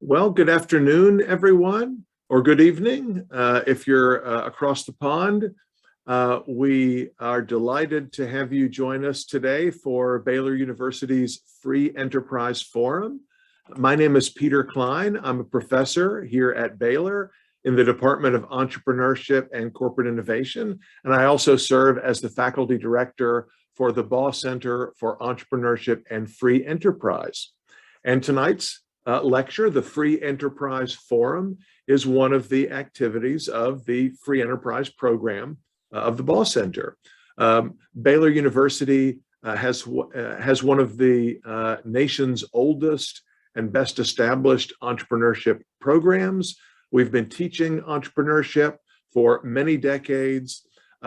Well, good afternoon, everyone, or good evening if you're across the pond. We are delighted to have you join us today for Baylor University's Free Enterprise Forum. My name is Peter Klein. I'm a professor here at Baylor in the Department of Entrepreneurship and Corporate Innovation, and I also serve as the faculty director for the Baugh Center for Entrepreneurship and Free Enterprise. And tonight's lecture, the Free Enterprise Forum, is one of the activities of the Free Enterprise program of the Baugh Center. Baylor University has one of the nation's oldest and best established entrepreneurship programs. We've been teaching entrepreneurship for many decades.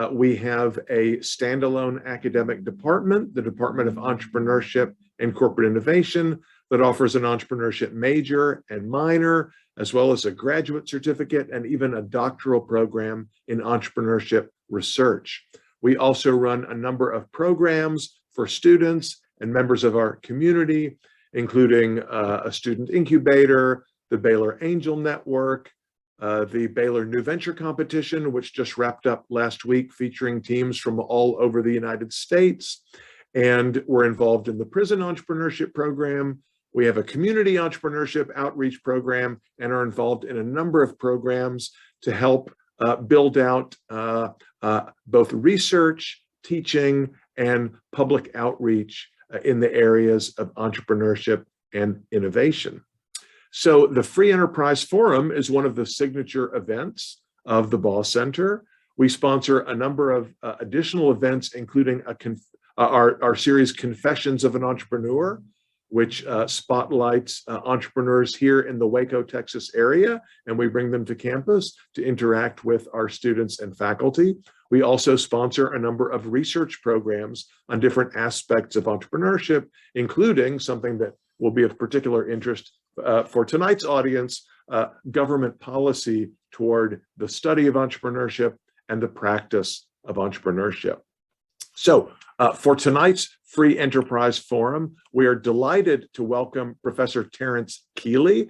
We have a standalone academic department, the Department of Entrepreneurship and Corporate Innovation, that offers an entrepreneurship major and minor, as well as a graduate certificate and even a doctoral program in entrepreneurship research. We also run a number of programs for students and members of our community, including a student incubator, the Baylor Angel Network, the Baylor New Venture Competition, which just wrapped up last week, featuring teams from all over the United States. And we're involved in the Prison Entrepreneurship Program. We have a community entrepreneurship outreach program and are involved in a number of programs to help build out both research, teaching, and public outreach in the areas of entrepreneurship and innovation. So the Free Enterprise Forum is one of the signature events of the Baugh Center. We sponsor a number of additional events, including our series Confessions of an Entrepreneur, which spotlights entrepreneurs here in the Waco, Texas area, and we bring them to campus to interact with our students and faculty. We also sponsor a number of research programs on different aspects of entrepreneurship, including something that will be of particular interest for tonight's audience, government policy toward the study of entrepreneurship and the practice of entrepreneurship. So for tonight's Free Enterprise Forum, we are delighted to welcome Professor Terence Kealey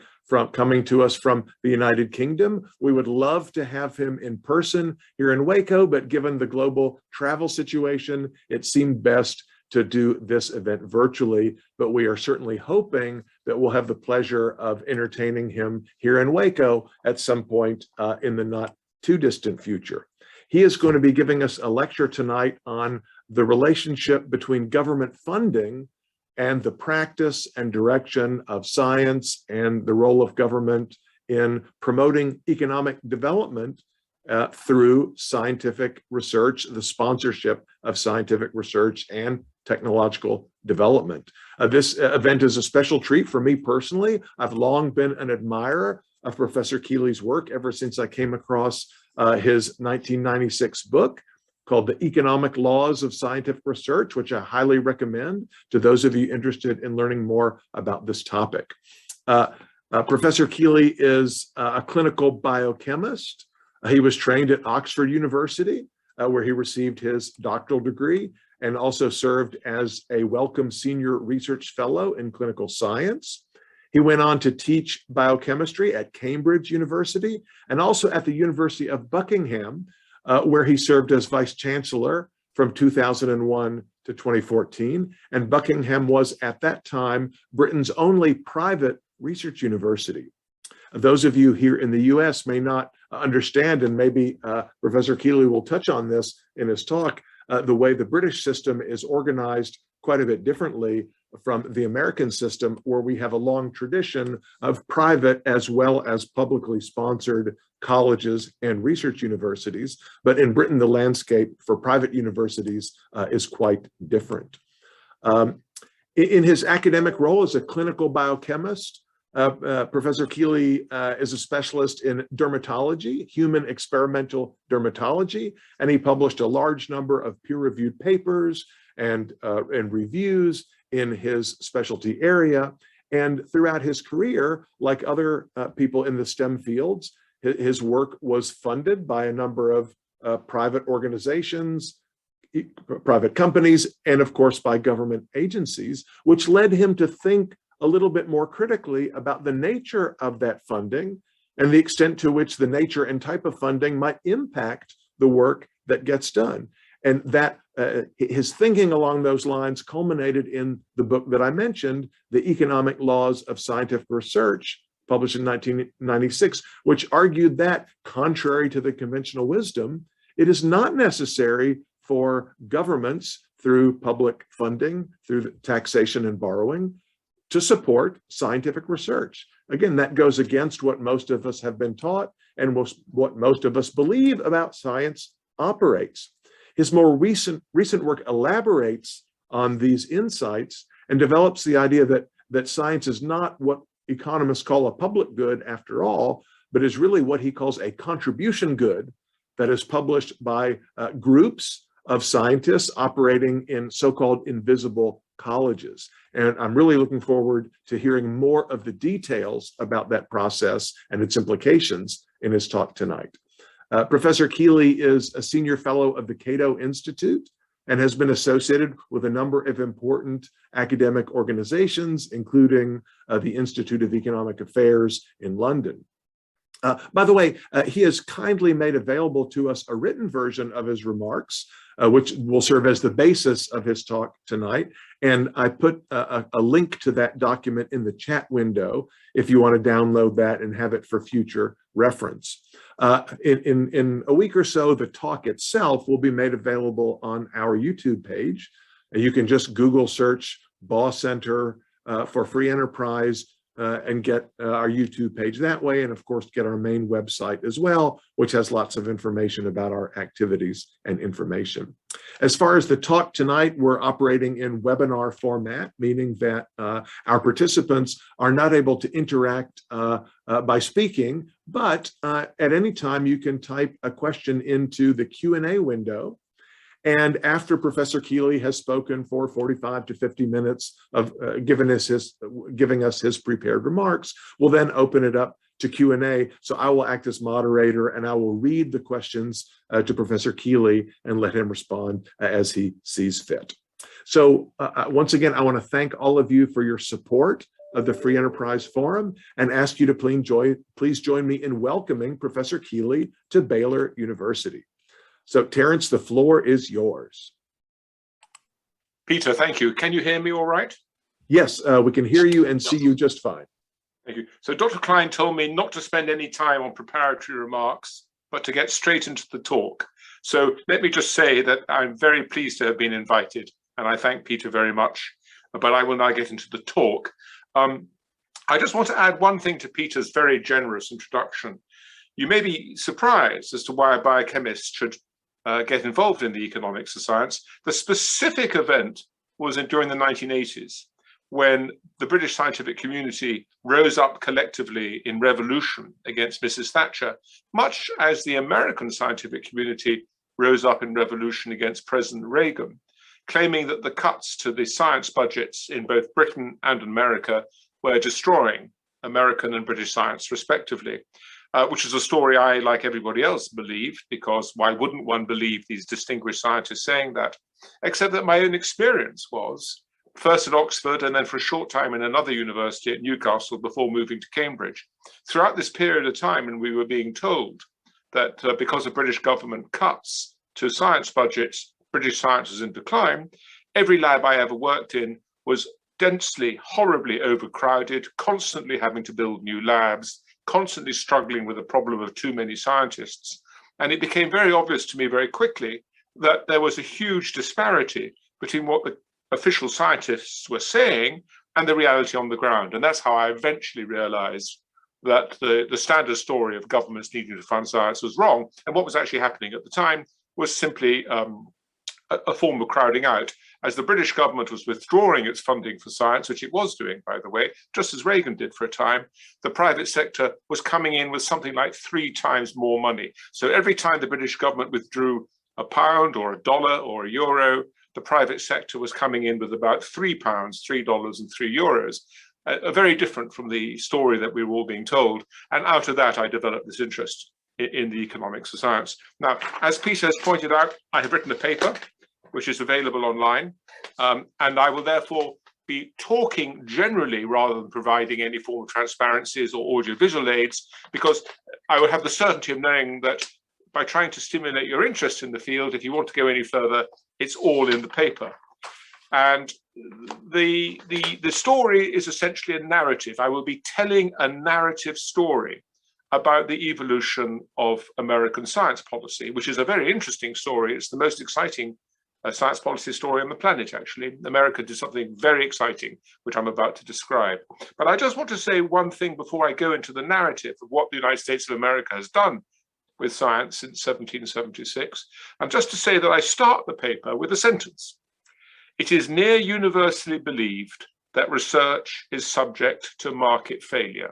coming to us from the United Kingdom. We would love to have him in person here in Waco, but given the global travel situation, it seemed best to do this event virtually, but we are certainly hoping that we'll have the pleasure of entertaining him here in Waco at some point in the not too distant future. He is going to be giving us a lecture tonight on the relationship between government funding and the practice and direction of science and the role of government in promoting economic development through scientific research, the sponsorship of scientific research and technological development. This event is a special treat for me personally. I've long been an admirer of Professor Kealey's work ever since I came across his 1996 book called The Economic Laws of Scientific Research, which I highly recommend to those of you interested in learning more about this topic. Professor Kealey is a clinical biochemist. He was trained at Oxford University, where he received his doctoral degree and also served as a Wellcome Senior Research Fellow in clinical science. He went on to teach biochemistry at Cambridge University and also at the University of Buckingham, where he served as Vice-Chancellor from 2001 to 2014. And Buckingham was at that time Britain's only private research university. Those of you here in the US may not understand, and maybe Professor Kealey will touch on this in his talk, the way the British system is organized quite a bit differently from the American system, where we have a long tradition of private as well as publicly sponsored colleges and research universities. But in Britain, the landscape for private universities is quite different. In his academic role as a clinical biochemist, Professor Kealey is a specialist in dermatology, human experimental dermatology, and he published a large number of peer-reviewed papers and reviews in his specialty area. And throughout his career, like other people in the STEM fields, his work was funded by a number of private organizations, private companies, and of course by government agencies, which led him to think a little bit more critically about the nature of that funding and the extent to which the nature and type of funding might impact the work that gets done. And that his thinking along those lines culminated in the book that I mentioned, The Economic Laws of Scientific Research, published in 1996, which argued that, contrary to the conventional wisdom, it is not necessary for governments, through public funding, through taxation and borrowing, to support scientific research. Again, that goes against what most of us have been taught and what most of us believe about science operates. His more recent work elaborates on these insights and develops the idea that science is not what economists call a public good after all, but is really what he calls a contribution good that is published by groups of scientists operating in so-called invisible colleges. And I'm really looking forward to hearing more of the details about that process and its implications in his talk tonight. Professor Kealey is a senior fellow of the Cato Institute and has been associated with a number of important academic organizations, including the Institute of Economic Affairs in London. By the way, he has kindly made available to us a written version of his remarks, which will serve as the basis of his talk tonight. And I put a link to that document in the chat window if you want to download that and have it for future reference. In a week or so, the talk itself will be made available on our YouTube page. You can just Google search Baugh Center for Free Enterprise and get our YouTube page that way, and of course get our main website as well, which has lots of information about our activities and information. As far as the talk tonight, we're operating in webinar format, meaning that our participants are not able to interact by speaking, but at any time you can type a question into the Q&A window. And after Professor Kealey has spoken for 45 to 50 minutes of giving us his prepared remarks, we'll then open it up to Q&A. So I will act as moderator and I will read the questions to Professor Kealey and let him respond as he sees fit. So once again, I want to thank all of you for your support of the Free Enterprise Forum and ask you to please join me in welcoming Professor Kealey to Baylor University. So Terence, the floor is yours. Peter, thank you. Can you hear me all right? Yes, we can hear you and see you just fine. Thank you. So Dr. Klein told me not to spend any time on preparatory remarks, but to get straight into the talk. So let me just say that I'm very pleased to have been invited, and I thank Peter very much, but I will now get into the talk. I just want to add one thing to Peter's very generous introduction. You may be surprised as to why a biochemist should get involved in the economics of science. The specific event was during the 1980s, when the British scientific community rose up collectively in revolution against Mrs. Thatcher, much as the American scientific community rose up in revolution against President Reagan, claiming that the cuts to the science budgets in both Britain and America were destroying American and British science respectively. Which is a story I, like everybody else, believed, because why wouldn't one believe these distinguished scientists saying that? Except that my own experience was, first at Oxford and then for a short time in another university at Newcastle before moving to Cambridge. Throughout this period of time, and we were being told that because of British government cuts to science budgets, British science was in decline, every lab I ever worked in was densely, horribly overcrowded, constantly having to build new labs, constantly struggling with the problem of too many scientists. And it became very obvious to me very quickly that there was a huge disparity between what the official scientists were saying and the reality on the ground. And that's how I eventually realized that the standard story of governments needing to fund science was wrong. And what was actually happening at the time was simply a form of crowding out, as the British government was withdrawing its funding for science, which it was doing, by the way, just as Reagan did for a time. The private sector was coming in with something like 3 times more money. So every time the British government withdrew a pound or a dollar or a euro, the private sector was coming in with about £3, $3 and €3. Very different from the story that we were all being told. And out of that, I developed this interest in the economics of science. Now, as Peter has pointed out, I have written a paper which is available online, and I will therefore be talking generally rather than providing any form of transparencies or audiovisual aids, because I would have the certainty of knowing that by trying to stimulate your interest in the field, if you want to go any further, it's all in the paper. And the story is essentially a narrative. I will be telling a narrative story about the evolution of American science policy, which is a very interesting story. It's the most exciting science policy story on the planet, actually. America did something very exciting, which I'm about to describe. But I just want to say one thing before I go into the narrative of what the United States of America has done with science since 1776, and just to say that I start the paper with a sentence. It is near universally believed that research is subject to market failure.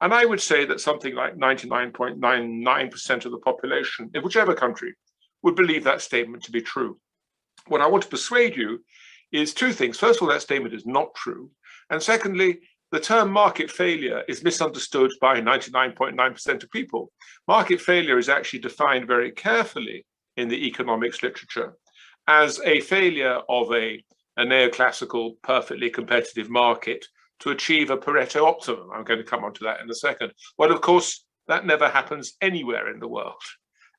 And I would say that something like 99.99% of the population, in whichever country, would believe that statement to be true. What I want to persuade you is two things. First of all, that statement is not true. And secondly, the term market failure is misunderstood by 99.9% of people. Market failure is actually defined very carefully in the economics literature as a failure of a neoclassical, perfectly competitive market to achieve a Pareto optimum. I'm going to come on to that in a second. Well, of course, that never happens anywhere in the world.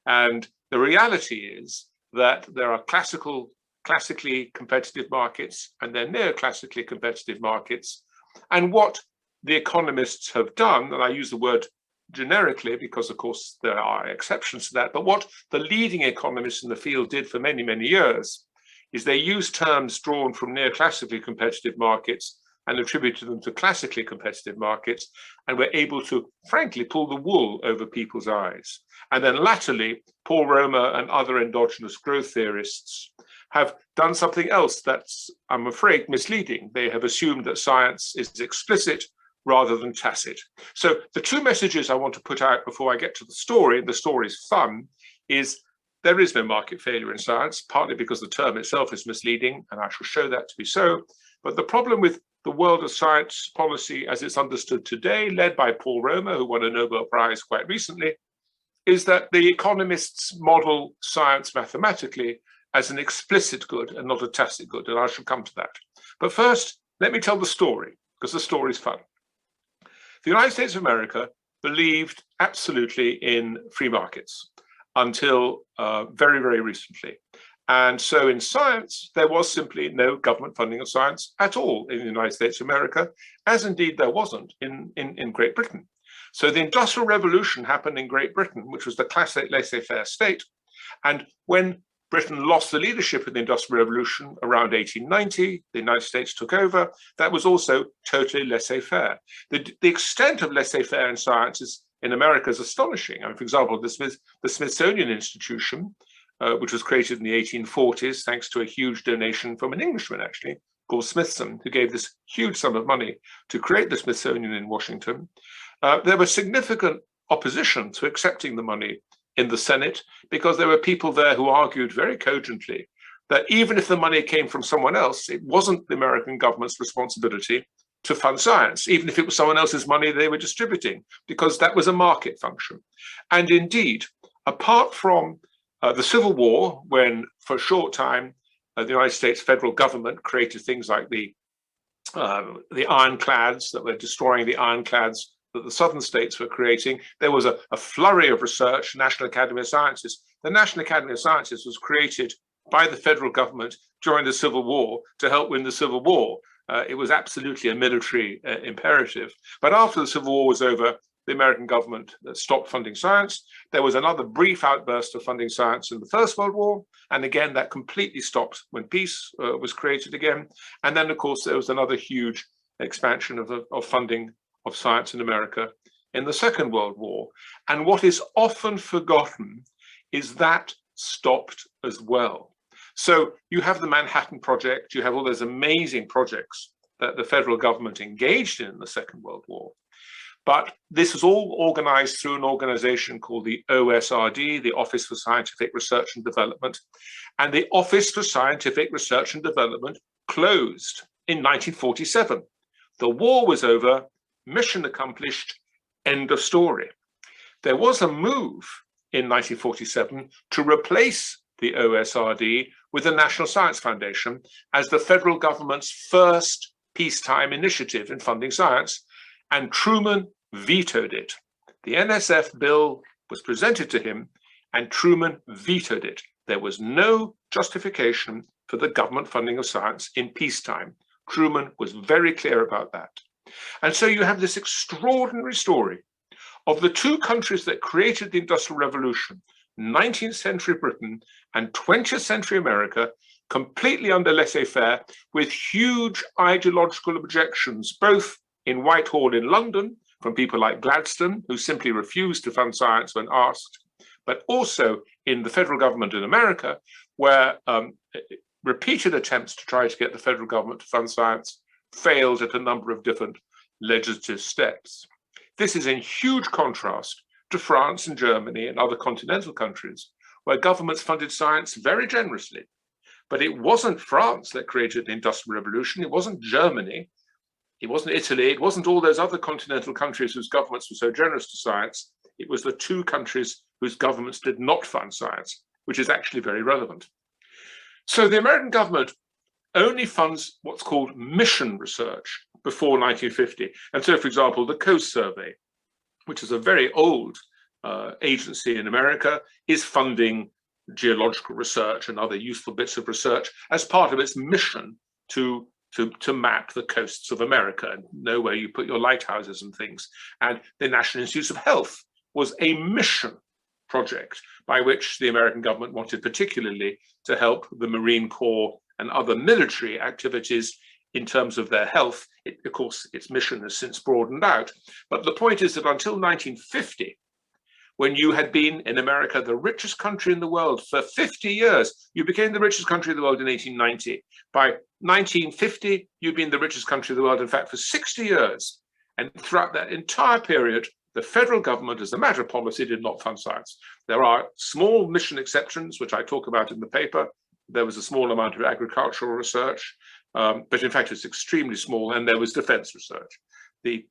And the reality is that there are classically competitive markets and then neoclassically competitive markets. And what the economists have done, and I use the word generically because, of course, there are exceptions to that, but what the leading economists in the field did for many, many years is they used terms drawn from neoclassically competitive markets and attributed them to classically competitive markets, and were able to, frankly, pull the wool over people's eyes. And then latterly, Paul Romer and other endogenous growth theorists have done something else that's, I'm afraid, misleading. They have assumed that science is explicit rather than tacit. So the two messages I want to put out before I get to the story, and the story is fun, is there is no market failure in science, partly because the term itself is misleading, and I shall show that to be so. But the problem with the world of science policy as it's understood today, led by Paul Romer, who won a Nobel Prize quite recently, is that the economists model science mathematically as an explicit good and not a tacit good, and I shall come to that. But first, let me tell the story, because the story is fun. The United States of America believed absolutely in free markets until very, very recently. And so in science, there was simply no government funding of science at all in the United States of America, as indeed there wasn't in Great Britain. So the Industrial Revolution happened in Great Britain, which was the classic laissez-faire state. And when Britain lost the leadership in the Industrial Revolution around 1890, the United States took over. That was also totally laissez-faire. The extent of laissez-faire in science in America is astonishing. I mean, for example, the Smithsonian Institution, which was created in the 1840s, thanks to a huge donation from an Englishman, actually, called Smithson, who gave this huge sum of money to create the Smithsonian in Washington. There was significant opposition to accepting the money in the Senate, because there were people there who argued very cogently that even if the money came from someone else, it wasn't the American government's responsibility to fund science, even if it was someone else's money they were distributing, because that was a market function. And indeed, apart from the Civil War, when for a short time the United States federal government created things like the ironclads that were destroying the ironclads that the southern states were creating, there was a flurry of research, National Academy of Sciences. The National Academy of Sciences was created by the federal government during the Civil War to help win the Civil War. It was absolutely a military imperative. But after the Civil War was over, the American government stopped funding science. There was another brief outburst of funding science in the First World War. And again, that completely stopped when peace was created again. And then, of course, there was another huge expansion of funding of science in America in the Second World War. And what is often forgotten is that stopped as well. So you have the Manhattan Project, you have all those amazing projects that the federal government engaged in the Second World War. But this was all organized through an organization called the OSRD, the Office for Scientific Research and Development. And the Office for Scientific Research and Development closed in 1947. The war was over, mission accomplished, end of story. There was a move in 1947 to replace the OSRD with the National Science Foundation as the federal government's first peacetime initiative in funding science, and Truman vetoed it. The NSF bill was presented to him, and Truman vetoed it. There was no justification for the government funding of science in peacetime. Truman was very clear about that. And so you have this extraordinary story of the two countries that created the Industrial Revolution, 19th century Britain and 20th century America, completely under laissez-faire, with huge ideological objections, both in Whitehall in London, from people like Gladstone, who simply refused to fund science when asked, but also in the federal government in America, where repeated attempts to try to get the federal government to fund science failed at a number of different legislative steps. This is in huge contrast to France and Germany and other continental countries, where governments funded science very generously. But it wasn't France that created the Industrial Revolution. It wasn't Germany. It wasn't Italy. It wasn't all those other continental countries whose governments were so generous to science. It was the two countries whose governments did not fund science, which is actually very relevant. So the American government only funds what's called mission research before 1950. And so, for example, the Coast Survey, which is a very old agency in America, is funding geological research and other useful bits of research as part of its mission to map the coasts of America and know where you put your lighthouses and things. And the National Institutes of Health was a mission project by which the American government wanted particularly to help the Marine Corps and other military activities in terms of their health. Of course, its mission has since broadened out. But the point is that until 1950, when you had been in America the richest country in the world for 50 years, you became the richest country in the world in 1890. By 1950, you'd been the richest country in the world, in fact, for 60 years. And throughout that entire period, the federal government, as a matter of policy, did not fund science. There are small mission exceptions, which I talk about in the paper. There was a small amount of agricultural research, but in fact, it's extremely small, and there was defense research. The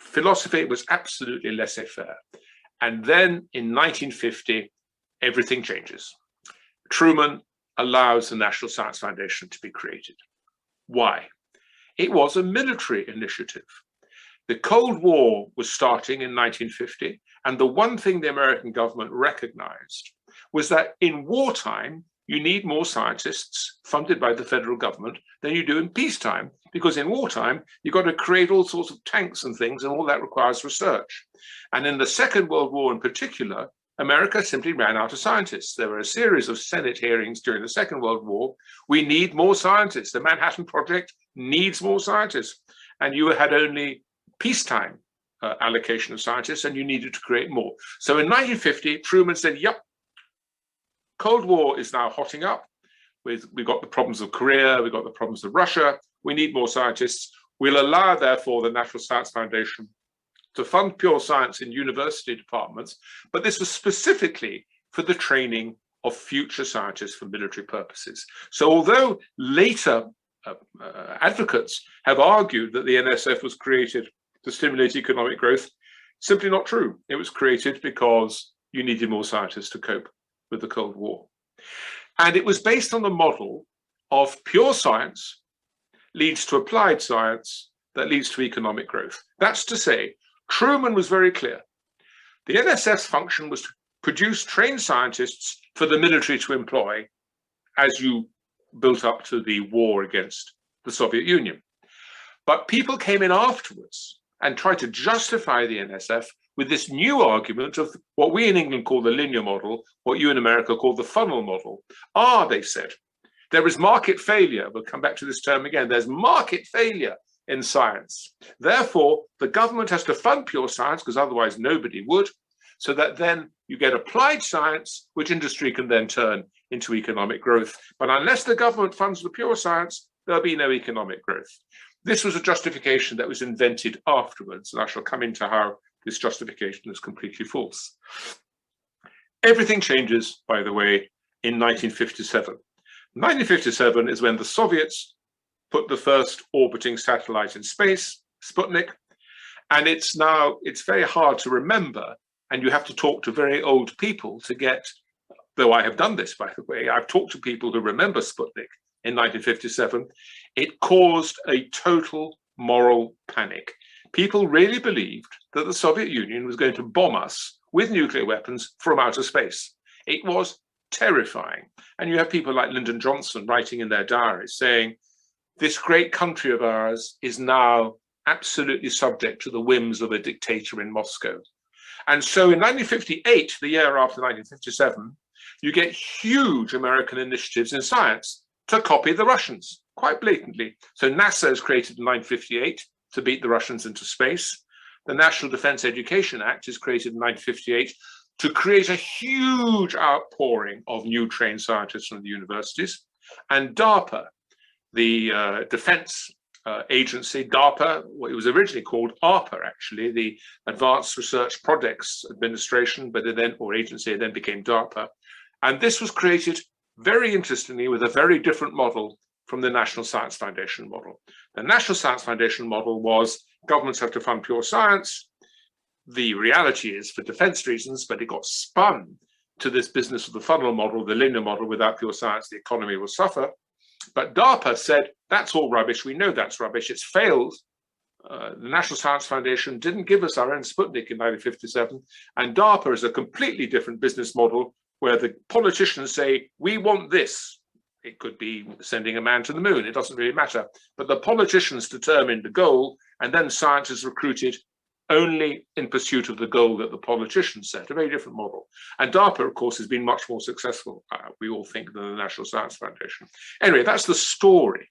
philosophy was absolutely laissez-faire. And then in 1950, everything changes. Truman allows the National Science Foundation to be created. Why? It was a military initiative. The Cold War was starting in 1950, and the one thing the American government recognized was that in wartime, you need more scientists funded by the federal government than you do in peacetime, because in wartime, you've got to create all sorts of tanks and things, and all that requires research. And in the Second World War in particular, America simply ran out of scientists. There were a series of Senate hearings during the Second World War. We need more scientists. The Manhattan Project needs more scientists. And you had only peacetime allocation of scientists, and you needed to create more. So in 1950, Truman said, yep, Cold War is now hotting up. We've got the problems of Korea, we've got the problems of Russia. We need more scientists. We'll allow, therefore, the National Science Foundation to fund pure science in university departments, but this was specifically for the training of future scientists for military purposes. So although later advocates have argued that the NSF was created to stimulate economic growth, simply not true. It was created because you needed more scientists to cope with the Cold War. And it was based on the model of pure science leads to applied science that leads to economic growth. That's to say, Truman was very clear. The NSF's function was to produce trained scientists for the military to employ as you built up to the war against the Soviet Union. But people came in afterwards and tried to justify the NSF with this new argument of what we in England call the linear model, what you in America call the funnel model. They said, there is market failure. We'll come back to this term again. There's market failure in science. Therefore, the government has to fund pure science because otherwise nobody would, so that then you get applied science, which industry can then turn into economic growth. But unless the government funds the pure science, there'll be no economic growth. This was a justification that was invented afterwards, and I shall come into how this justification is completely false. Everything changes, by the way, in 1957. 1957 is when the Soviets put the first orbiting satellite in space, Sputnik, and it's very hard to remember, and you have to talk to very old people to get, though I have done this, by the way, I've talked to people who remember Sputnik in 1957. It caused a total moral panic. People really believed that the Soviet Union was going to bomb us with nuclear weapons from outer space. It was terrifying. And you have people like Lyndon Johnson writing in their diaries saying, this great country of ours is now absolutely subject to the whims of a dictator in Moscow. And so in 1958, the year after 1957, you get huge American initiatives in science to copy the Russians, quite blatantly. So NASA is created in 1958 to beat the Russians into space. The National Defense Education Act is created in 1958 to create a huge outpouring of new trained scientists from the universities. And DARPA, the defense agency, DARPA, what it was originally called ARPA, actually, the Advanced Research Projects Administration, but it then, or agency, it then became DARPA. And this was created, very interestingly, with a very different model from the National Science Foundation model. The National Science Foundation model was governments have to fund pure science. The reality is, for defense reasons, but it got spun to this business of the funnel model, the linear model. Without pure science, the economy will suffer. But DARPA said, that's all rubbish. We know that's rubbish. It's failed. The National Science Foundation didn't give us our own Sputnik in 1957. And DARPA is a completely different business model where the politicians say, we want this. It could be sending a man to the moon. It doesn't really matter. But the politicians determine the goal, and then science is recruited only in pursuit of the goal that the politicians set, a very different model. And DARPA, of course, has been much more successful, we all think, than the National Science Foundation. Anyway, that's the story.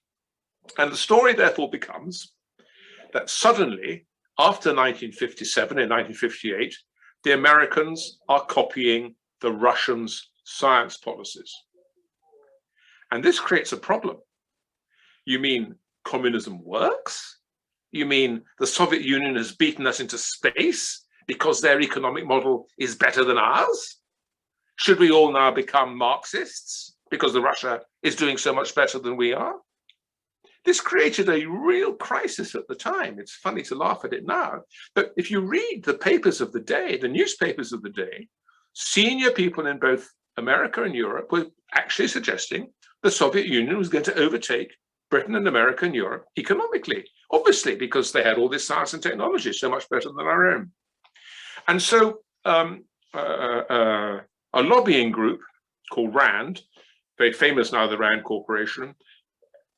And the story, therefore, becomes that suddenly, after 1957 and 1958, the Americans are copying the Russians' science policies. And this creates a problem. You mean communism works? You mean the Soviet Union has beaten us into space because their economic model is better than ours? Should we all now become Marxists because Russia is doing so much better than we are? This created a real crisis at the time. It's funny to laugh at it now. But if you read the papers of the day, the newspapers of the day, senior people in both America and Europe were actually suggesting the Soviet Union was going to overtake Britain and America and Europe economically, obviously, because they had all this science and technology so much better than our own. And so a lobbying group called RAND, very famous now, the RAND Corporation,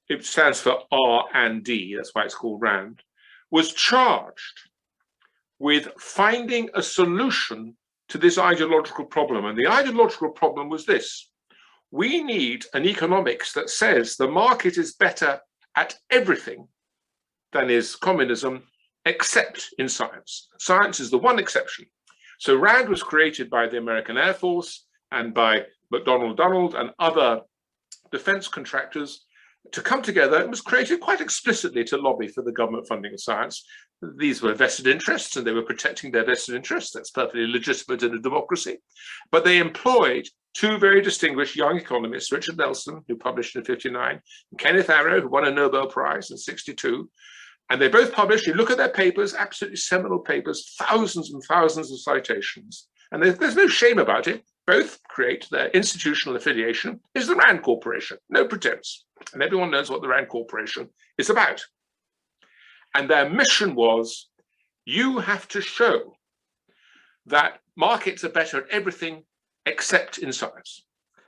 it stands for R&D, that's why it's called RAND, was charged with finding a solution to this ideological problem. And the ideological problem was this: we need an economics that says the market is better at everything than is communism, except in science. Science is the one exception. So RAND was created by the American Air Force and by McDonnell Douglas and other defense contractors to come together. It was created quite explicitly to lobby for the government funding of science. These were vested interests and they were protecting their vested interests. That's perfectly legitimate in a democracy. But they employed two very distinguished young economists, Richard Nelson, who published in 1959, and Kenneth Arrow, who won a Nobel Prize in 1962. And they both published, you look at their papers, absolutely seminal papers, thousands and thousands of citations. And there's no shame about it. Both create their institutional affiliation is the RAND Corporation, no pretense. And everyone knows what the RAND Corporation is about. And their mission was, you have to show that markets are better at everything except in science.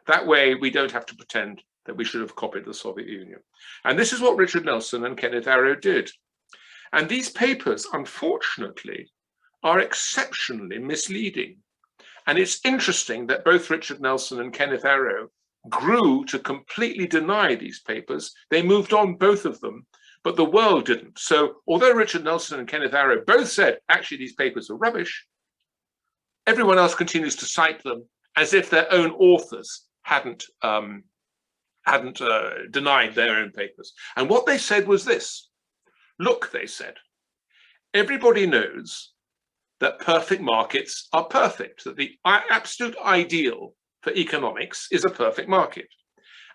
That way, we don't have to pretend that we should have copied the Soviet Union. And this is what Richard Nelson and Kenneth Arrow did. And these papers, unfortunately, are exceptionally misleading. And it's interesting that both Richard Nelson and Kenneth Arrow grew to completely deny these papers. They moved on, both of them, but the world didn't. So although Richard Nelson and Kenneth Arrow both said, actually, these papers are rubbish, everyone else continues to cite them as if their own authors hadn't denied their own papers. And what they said was this: look, they said, everybody knows that perfect markets are perfect, that the absolute ideal for economics is a perfect market.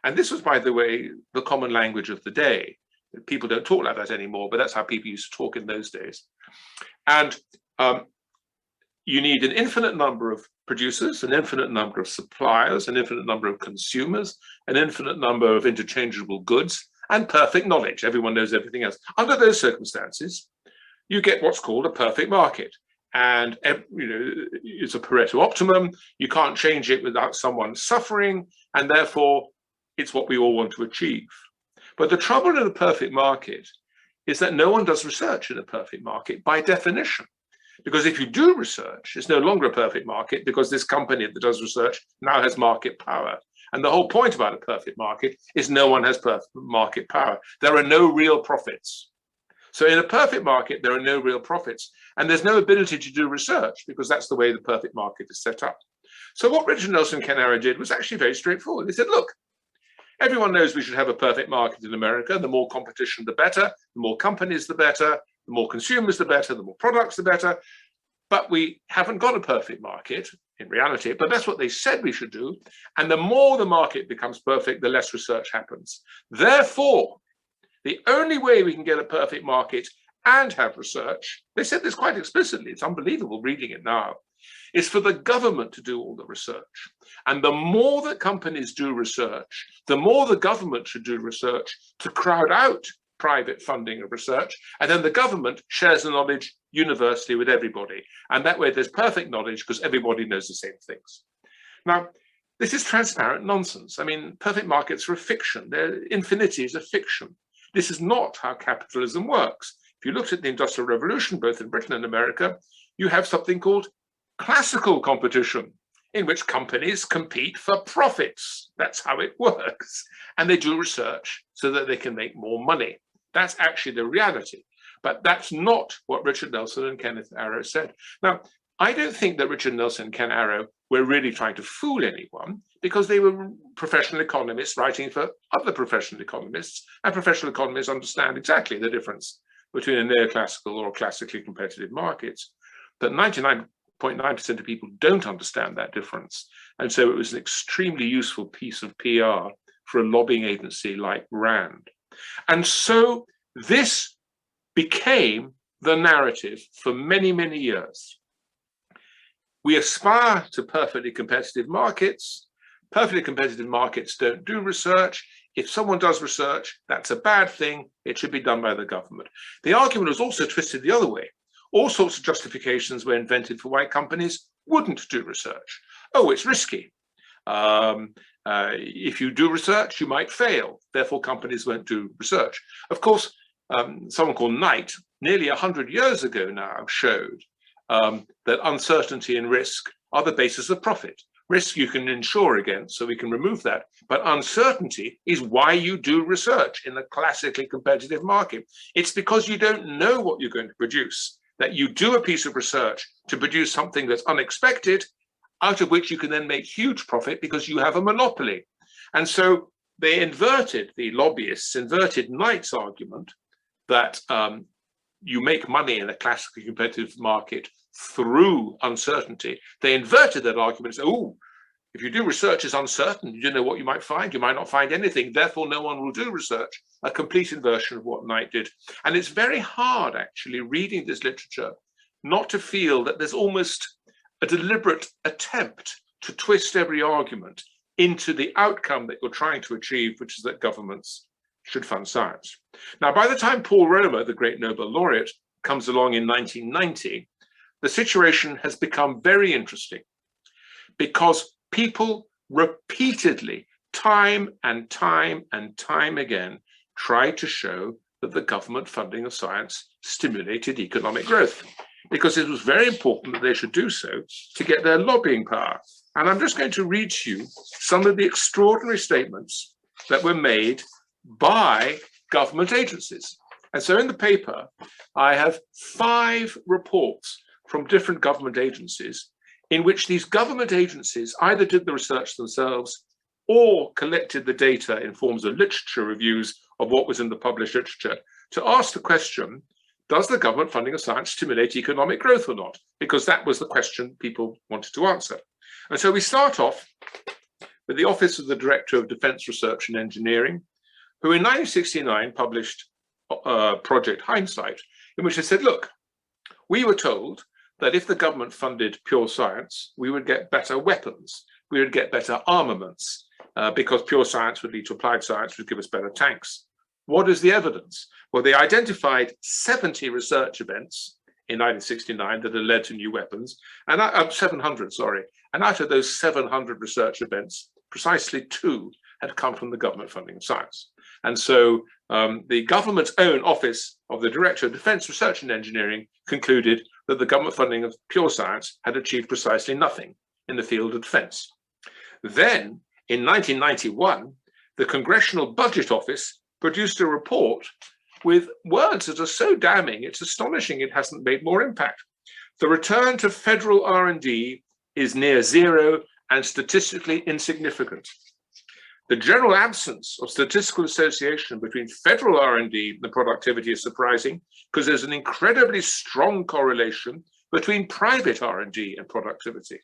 And this was, by the way, the common language of the day. People don't talk like that anymore, but that's how people used to talk in those days. And you need an infinite number of producers, an infinite number of suppliers, an infinite number of consumers, an infinite number of interchangeable goods, and perfect knowledge. Everyone knows everything else. Under those circumstances, you get what's called a perfect market. And it's a Pareto optimum. You can't change it without someone suffering, and therefore it's what we all want to achieve. But the trouble in a perfect market is that no one does research in a perfect market by definition. Because if you do research, it's no longer a perfect market because this company that does research now has market power. And the whole point about a perfect market is no one has perfect market power. There are no real profits. So in a perfect market, there are no real profits. And there's no ability to do research because that's the way the perfect market is set up. So what Richard Nelson Ken Arrow did was actually very straightforward. He said, look, everyone knows we should have a perfect market in America. The more competition, the better. The more companies, the better. The more consumers, the better. The more products, the better. But we haven't got a perfect market in reality, but that's what they said we should do. And the more the market becomes perfect, the less research happens. Therefore, the only way we can get a perfect market and have research, they said this quite explicitly, it's unbelievable reading it now, is for the government to do all the research. And the more that companies do research, the more the government should do research to crowd out private funding of research, and then the government shares the knowledge universally with everybody. And that way there's perfect knowledge because everybody knows the same things. Now, this is transparent nonsense. I mean, perfect markets are a fiction. Infinity is a fiction. This is not how capitalism works. If you looked at the Industrial Revolution, both in Britain and America, you have something called classical competition, in which companies compete for profits. That's how it works. And they do research so that they can make more money. That's actually the reality. But that's not what Richard Nelson and Kenneth Arrow said. Now, I don't think that Richard Nelson and Ken Arrow were really trying to fool anyone because they were professional economists writing for other professional economists, and professional economists understand exactly the difference between a neoclassical or classically competitive markets. But 99.9% of people don't understand that difference. And so it was an extremely useful piece of PR for a lobbying agency like RAND. And so this became the narrative for many, many years. We aspire to perfectly competitive markets. Perfectly competitive markets don't do research. If someone does research, that's a bad thing. It should be done by the government. The argument was also twisted the other way. All sorts of justifications were invented for why companies wouldn't do research. Oh, it's risky. If you do research, you might fail. Therefore, companies won't do research. Of course, someone called Knight, nearly 100 years ago now, showed that uncertainty and risk are the basis of profit. Risk you can insure against, so we can remove that. But uncertainty is why you do research in a classically competitive market. It's because you don't know what you're going to produce that you do a piece of research to produce something that's unexpected, out of which you can then make huge profit because you have a monopoly. And so they inverted, the lobbyists inverted Knight's argument that you make money in a classically competitive market through uncertainty. They inverted that argument and said, oh, if you do research, it's uncertain. You don't know what you might find. You might not find anything. Therefore, no one will do research. A complete inversion of what Knight did. And it's very hard, actually, reading this literature, not to feel that there's almost a deliberate attempt to twist every argument into the outcome that you're trying to achieve, which is that governments should fund science. Now, by the time Paul Romer, the great Nobel laureate, comes along in 1990, the situation has become very interesting because people repeatedly, time and time and time again, tried to show that the government funding of science stimulated economic growth, because it was very important that they should do so to get their lobbying power. And I'm just going to read to you some of the extraordinary statements that were made by government agencies. And so in the paper, I have 5 reports from different government agencies in which these government agencies either did the research themselves or collected the data in forms of literature reviews of what was in the published literature to ask the question, does the government funding of science stimulate economic growth or not? Because that was the question people wanted to answer. And so we start off with the Office of the Director of Defense Research and Engineering, who in 1969 published Project Hindsight, in which they said, look, we were told that if the government funded pure science, we would get better weapons, we would get better armaments, because pure science would lead to applied science, would give us better tanks. What is the evidence? Well, they identified 70 research events in 1969 that had led to new weapons, and 700, sorry. And out of those 700 research events, precisely 2 had come from the government funding of science. And so the government's own Office of the Director of Defence Research and Engineering concluded that the government funding of pure science had achieved precisely nothing in the field of defence. Then, in 1991, the Congressional Budget Office produced a report with words that are so damning, it's astonishing it hasn't made more impact. The return to federal R&D is near zero and statistically insignificant. The general absence of statistical association between federal R&D and productivity is surprising because there's an incredibly strong correlation between private R&D and productivity.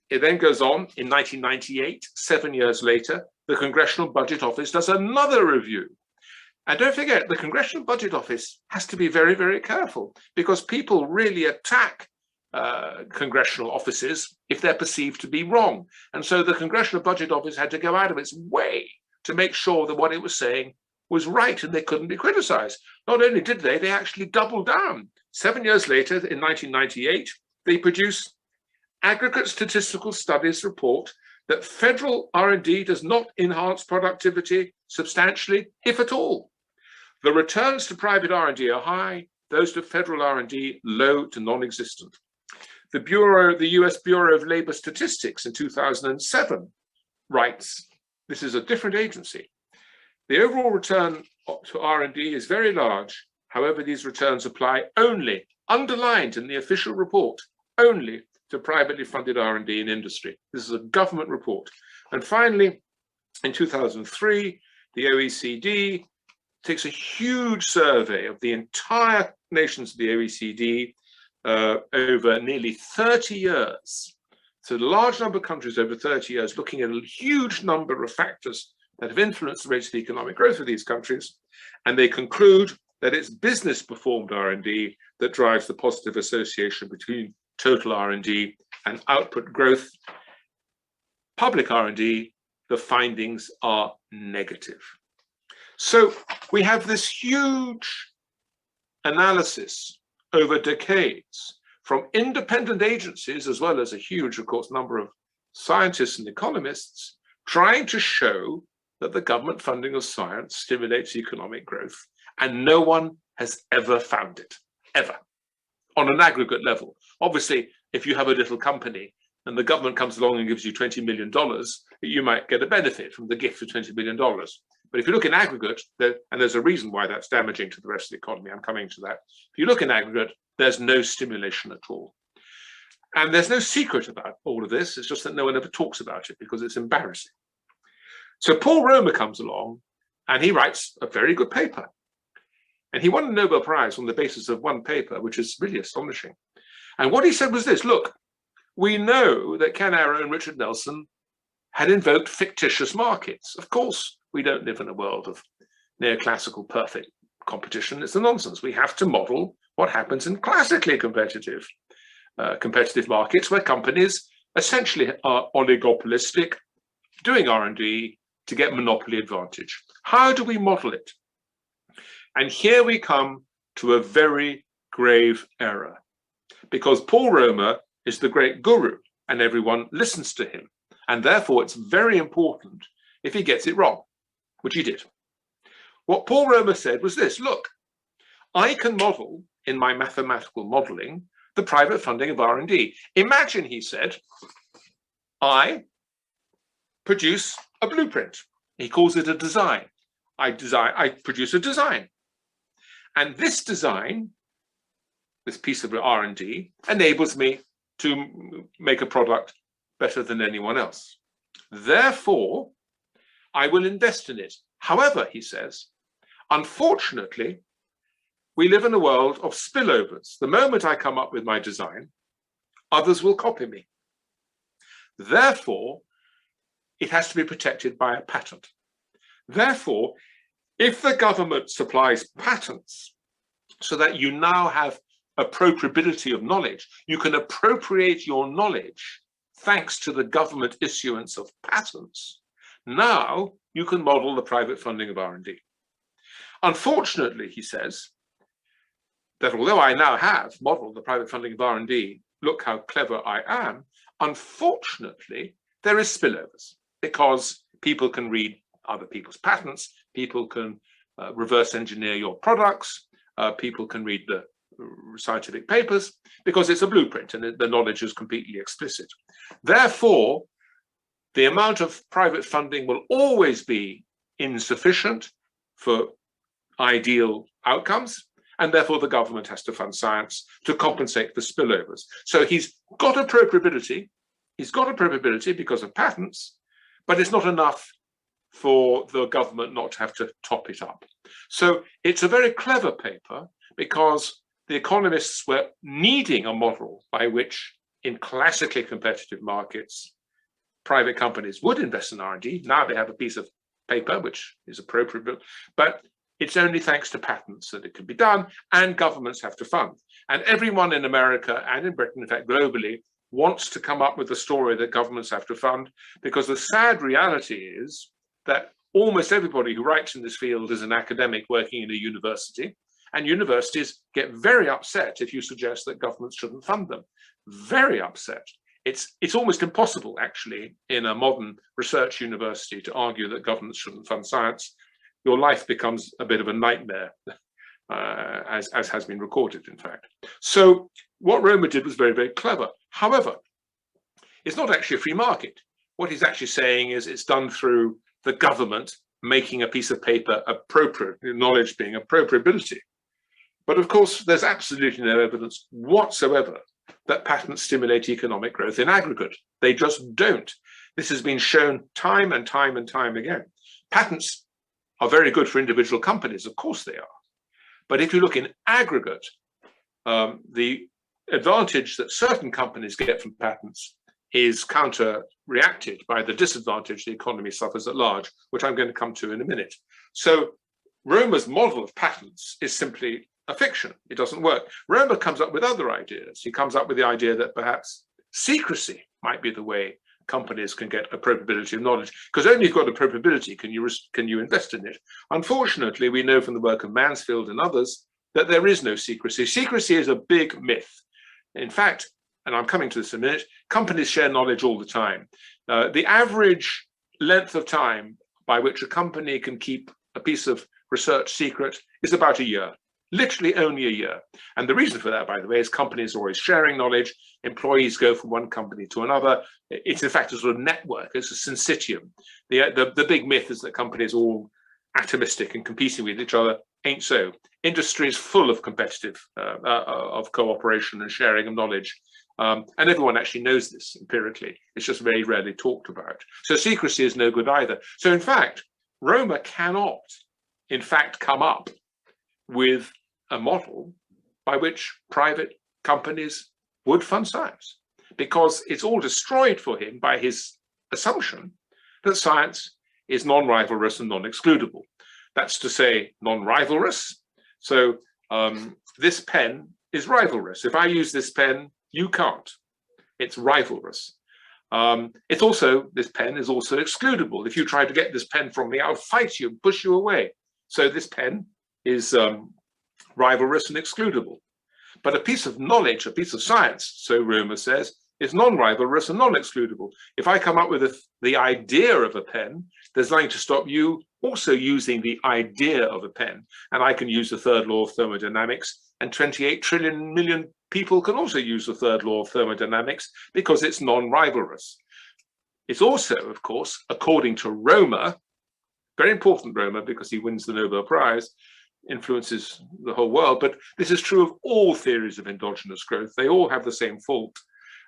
It then goes on in 1998, 7 years later, the Congressional Budget Office does another review. And don't forget, the Congressional Budget Office has to be very, very careful because people really attack congressional offices if they're perceived to be wrong. And so the Congressional Budget Office had to go out of its way to make sure that what it was saying was right and they couldn't be criticized. Not only did they actually doubled down. 7 years later, in 1998, they produced Aggregate Statistical Studies report that federal R&D does not enhance productivity substantially, if at all. The returns to private R&D are high, those to federal R&D low to non-existent. The US Bureau of Labor Statistics in 2007 writes, this is a different agency, the overall return to R&D is very large. However, these returns apply only, underlined in the official report, only to privately funded R&D in industry. This is a government report. And finally, in 2003, the OECD takes a huge survey of the entire nations of the OECD over nearly 30 years. So a large number of countries over 30 years, looking at a huge number of factors that have influenced the rate of economic growth of these countries. And they conclude that it's business performed R&D that drives the positive association between total R&D and output growth. Public R&D, the findings are negative. So we have this huge analysis over decades from independent agencies, as well as a huge, of course, number of scientists and economists, trying to show that the government funding of science stimulates economic growth. And no one has ever found it, ever, on an aggregate level. Obviously, if you have a little company and the government comes along and gives you $20 million, you might get a benefit from the gift of $20 million. But if you look in aggregate, and there's a reason why that's damaging to the rest of the economy, I'm coming to that. If you look in aggregate, there's no stimulation at all. And there's no secret about all of this. It's just that no one ever talks about it because it's embarrassing. So Paul Romer comes along and he writes a very good paper. And he won a Nobel Prize on the basis of one paper, which is really astonishing. And what he said was this: look, we know that Ken Arrow and Richard Nelson had invoked fictitious markets. Of course, we don't live in a world of neoclassical perfect competition. It's a nonsense. We have to model what happens in classically competitive markets where companies essentially are oligopolistic, doing R&D to get monopoly advantage. How do we model it? And here we come to a very grave error, because Paul Romer is the great guru and everyone listens to him. And therefore, it's very important if he gets it wrong, which he did. What Paul Romer said was this: look, I can model in my mathematical modeling the private funding of R&D. Imagine, he said, I produce a blueprint. He calls it a design. I produce a design. And this design, this piece of R&D, enables me to make a product better than anyone else. Therefore, I will invest in it. However, he says, unfortunately, we live in a world of spillovers. The moment I come up with my design, others will copy me. Therefore, it has to be protected by a patent. Therefore, if the government supplies patents so that you now have appropriability of knowledge, you can appropriate your knowledge thanks to the government issuance of patents, Now you can model the private funding of R&D. Unfortunately, he says, that although I now have modeled the private funding of R&D, look how clever I am, unfortunately, there is spillovers because people can read other people's patents, people can reverse engineer your products, people can read the scientific papers because it's a blueprint and the knowledge is completely explicit. Therefore, the amount of private funding will always be insufficient for ideal outcomes, and therefore the government has to fund science to compensate for spillovers. So he's got appropriability because of patents, but it's not enough for the government not to have to top it up. So it's a very clever paper because the economists were needing a model by which in classically competitive markets, private companies would invest in R&D. Now they have a piece of paper which is appropriate, but it's only thanks to patents that it can be done, and governments have to fund. And everyone in America and in Britain, in fact, globally, wants to come up with a story that governments have to fund, because the sad reality is that almost everybody who writes in this field is an academic working in a university, and universities get very upset if you suggest that governments shouldn't fund them. Very upset. It's almost impossible, actually, in a modern research university to argue that governments shouldn't fund science. Your life becomes a bit of a nightmare, as has been recorded, in fact. So what Romer did was very, very clever. However, it's not actually a free market. What he's actually saying is it's done through the government making a piece of paper appropriate, knowledge being appropriability. But of course, there's absolutely no evidence whatsoever that patents stimulate economic growth in aggregate. They just don't. This has been shown time and time and time again. Patents are very good for individual companies, of course they are. But if you look in aggregate, the advantage that certain companies get from patents is counter-reacted by the disadvantage the economy suffers at large, which I'm going to come to in a minute. So Romer's model of patents is simply a fiction. It doesn't work. Romer comes up with other ideas. He comes up with the idea that perhaps secrecy might be the way companies can get appropriability of knowledge, because only if you've got appropriability can you invest in it. Unfortunately, we know from the work of Mansfield and others that there is no secrecy. Secrecy is a big myth. In fact, and I'm coming to this in a minute, companies share knowledge all the time. The average length of time by which a company can keep a piece of research secret is about a year. Literally only a year. And the reason for that, by the way, is companies are always sharing knowledge. Employees go from one company to another. It's in fact a sort of network. It's a syncytium. The big myth is that companies are all atomistic and competing with each other. Ain't so. Industry is full of competitive, of cooperation and sharing of knowledge. And everyone actually knows this empirically. It's just very rarely talked about. So secrecy is no good either. So in fact, Romer cannot, in fact, come up with a model by which private companies would fund science, because it's all destroyed for him by his assumption that science is non-rivalrous and non-excludable. That's to say, non-rivalrous. So this pen is rivalrous. If I use this pen, you can't. It's rivalrous. It's also, this pen is also excludable. If you try to get this pen from me, I'll fight you and push you away. So this pen is rivalrous and excludable. But a piece of knowledge, a piece of science, so Romer says, is non-rivalrous and non-excludable. If I come up with the idea of a pen, there's nothing to stop you also using the idea of a pen. And I can use the third law of thermodynamics, and 28 trillion million people can also use the third law of thermodynamics because it's non-rivalrous. It's also, of course, according to Romer, very important Romer because he wins the Nobel Prize, influences the whole world, but this is true of all theories of endogenous growth. They all have the same fault,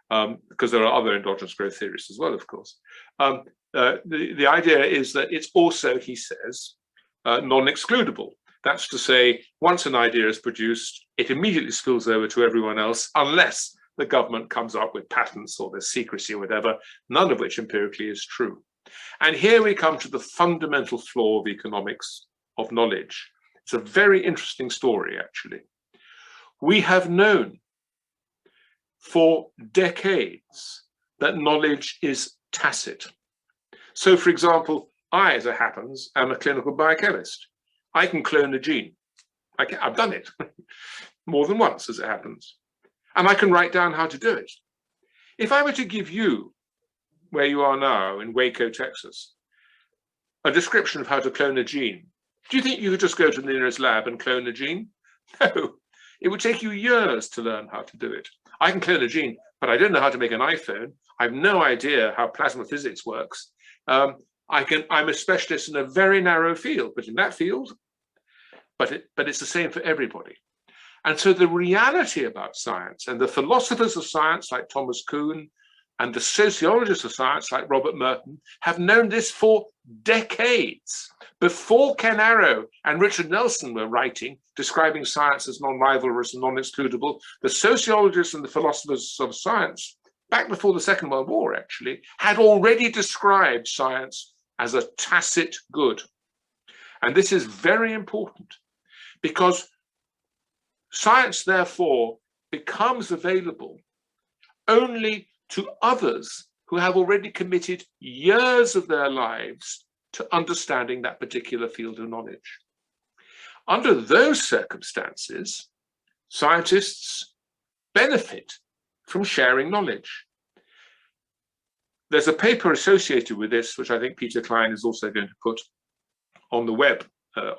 because there are other endogenous growth theories as well, of course. The idea is that it's also, he says, non-excludable. That's to say, once an idea is produced, it immediately spills over to everyone else, unless the government comes up with patents or there's secrecy or whatever, none of which empirically is true. And here we come to the fundamental flaw of economics of knowledge. It's a very interesting story, actually. We have known for decades that knowledge is tacit. So, for example, I, as it happens, am a clinical biochemist. I can clone a gene. I've done it more than once, as it happens. And I can write down how to do it. If I were to give you, where you are now in Waco, Texas, a description of how to clone a gene, do you think you could just go to the nearest lab and clone a gene? No, it would take you years to learn how to do it. I can clone a gene, but I don't know how to make an iPhone. I have no idea how plasma physics works. I'm a specialist in a very narrow field, but in that field, but it's the same for everybody. And so the reality about science, and the philosophers of science like Thomas Kuhn and the sociologists of science like Robert Merton have known this for decades. Before Ken Arrow and Richard Nelson were writing, describing science as non-rivalrous and non-excludable, the sociologists and the philosophers of science, back before the Second World War actually, had already described science as a tacit good. And this is very important because science, therefore, becomes available only to others who have already committed years of their lives to understanding that particular field of knowledge. Under those circumstances, scientists benefit from sharing knowledge. There's a paper associated with this, which I think Peter Klein is also going to put on the web,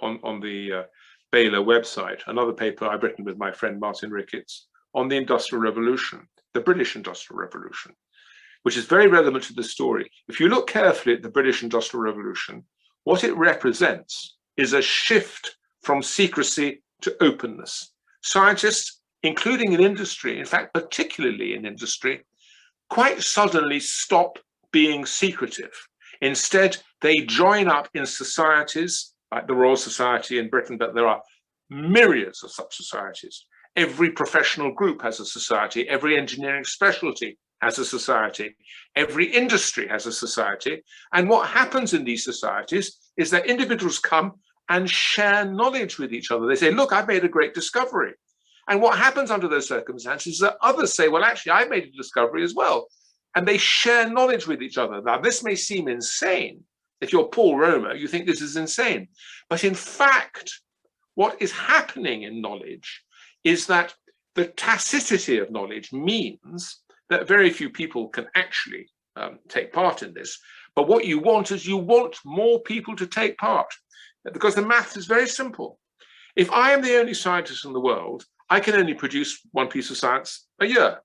on the Baylor website, another paper I've written with my friend Martin Ricketts on the Industrial Revolution, the British Industrial Revolution, which is very relevant to the story. If you look carefully at the British Industrial Revolution, what it represents is a shift from secrecy to openness. Scientists, including in industry, in fact, particularly in industry, quite suddenly stop being secretive. Instead, they join up in societies like the Royal Society in Britain, but there are myriads of such societies. Every professional group has a society, every engineering specialty has a society, every industry has a society. And what happens in these societies is that individuals come and share knowledge with each other. They say, look, I've made a great discovery. And what happens under those circumstances is that others say, well, actually, I made a discovery as well. And they share knowledge with each other. Now, this may seem insane. If you're Paul Romer, you think this is insane. But in fact, what is happening in knowledge is that the tacitity of knowledge means that very few people can actually take part in this. But what you want is you want more people to take part, because the math is very simple. If I am the only scientist in the world, I can only produce one piece of science a year.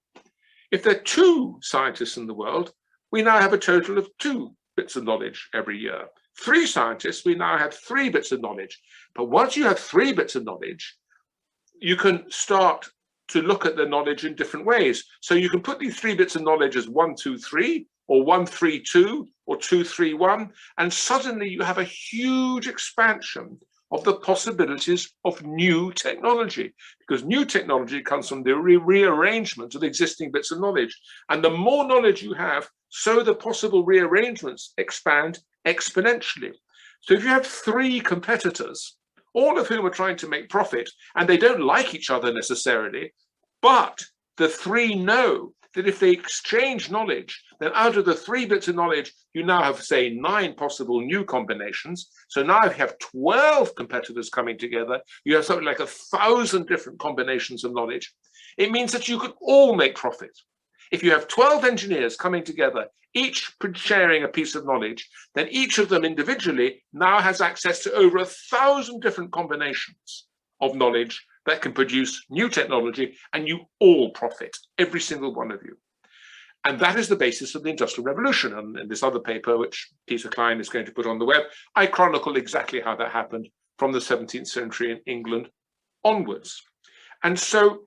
If there are two scientists in the world, we now have a total of 2 bits of knowledge every year. 3 scientists, we now have 3 bits of knowledge. But once you have 3 bits of knowledge, you can start to look at the knowledge in different ways. So you can put these 3 bits of knowledge as 1, 2, 3, or 1, 3, 2, or 2, 3, 1, and suddenly you have a huge expansion of the possibilities of new technology, because new technology comes from the rearrangement of existing bits of knowledge. And the more knowledge you have, so the possible rearrangements expand exponentially. So if you have 3 competitors, all of whom are trying to make profit, and they don't like each other necessarily, but the 3 know that if they exchange knowledge, then out of the 3 bits of knowledge, you now have, say, 9 possible new combinations. So now if you have 12 competitors coming together, you have something like 1,000 different combinations of knowledge. It means that you can all make profit. If you have 12 engineers coming together, each sharing a piece of knowledge, then each of them individually now has access to over 1,000 different combinations of knowledge that can produce new technology, and you all profit, every single one of you. And that is the basis of the Industrial Revolution. And in this other paper, which Peter Klein is going to put on the web, I chronicle exactly how that happened from the 17th century in England onwards. And so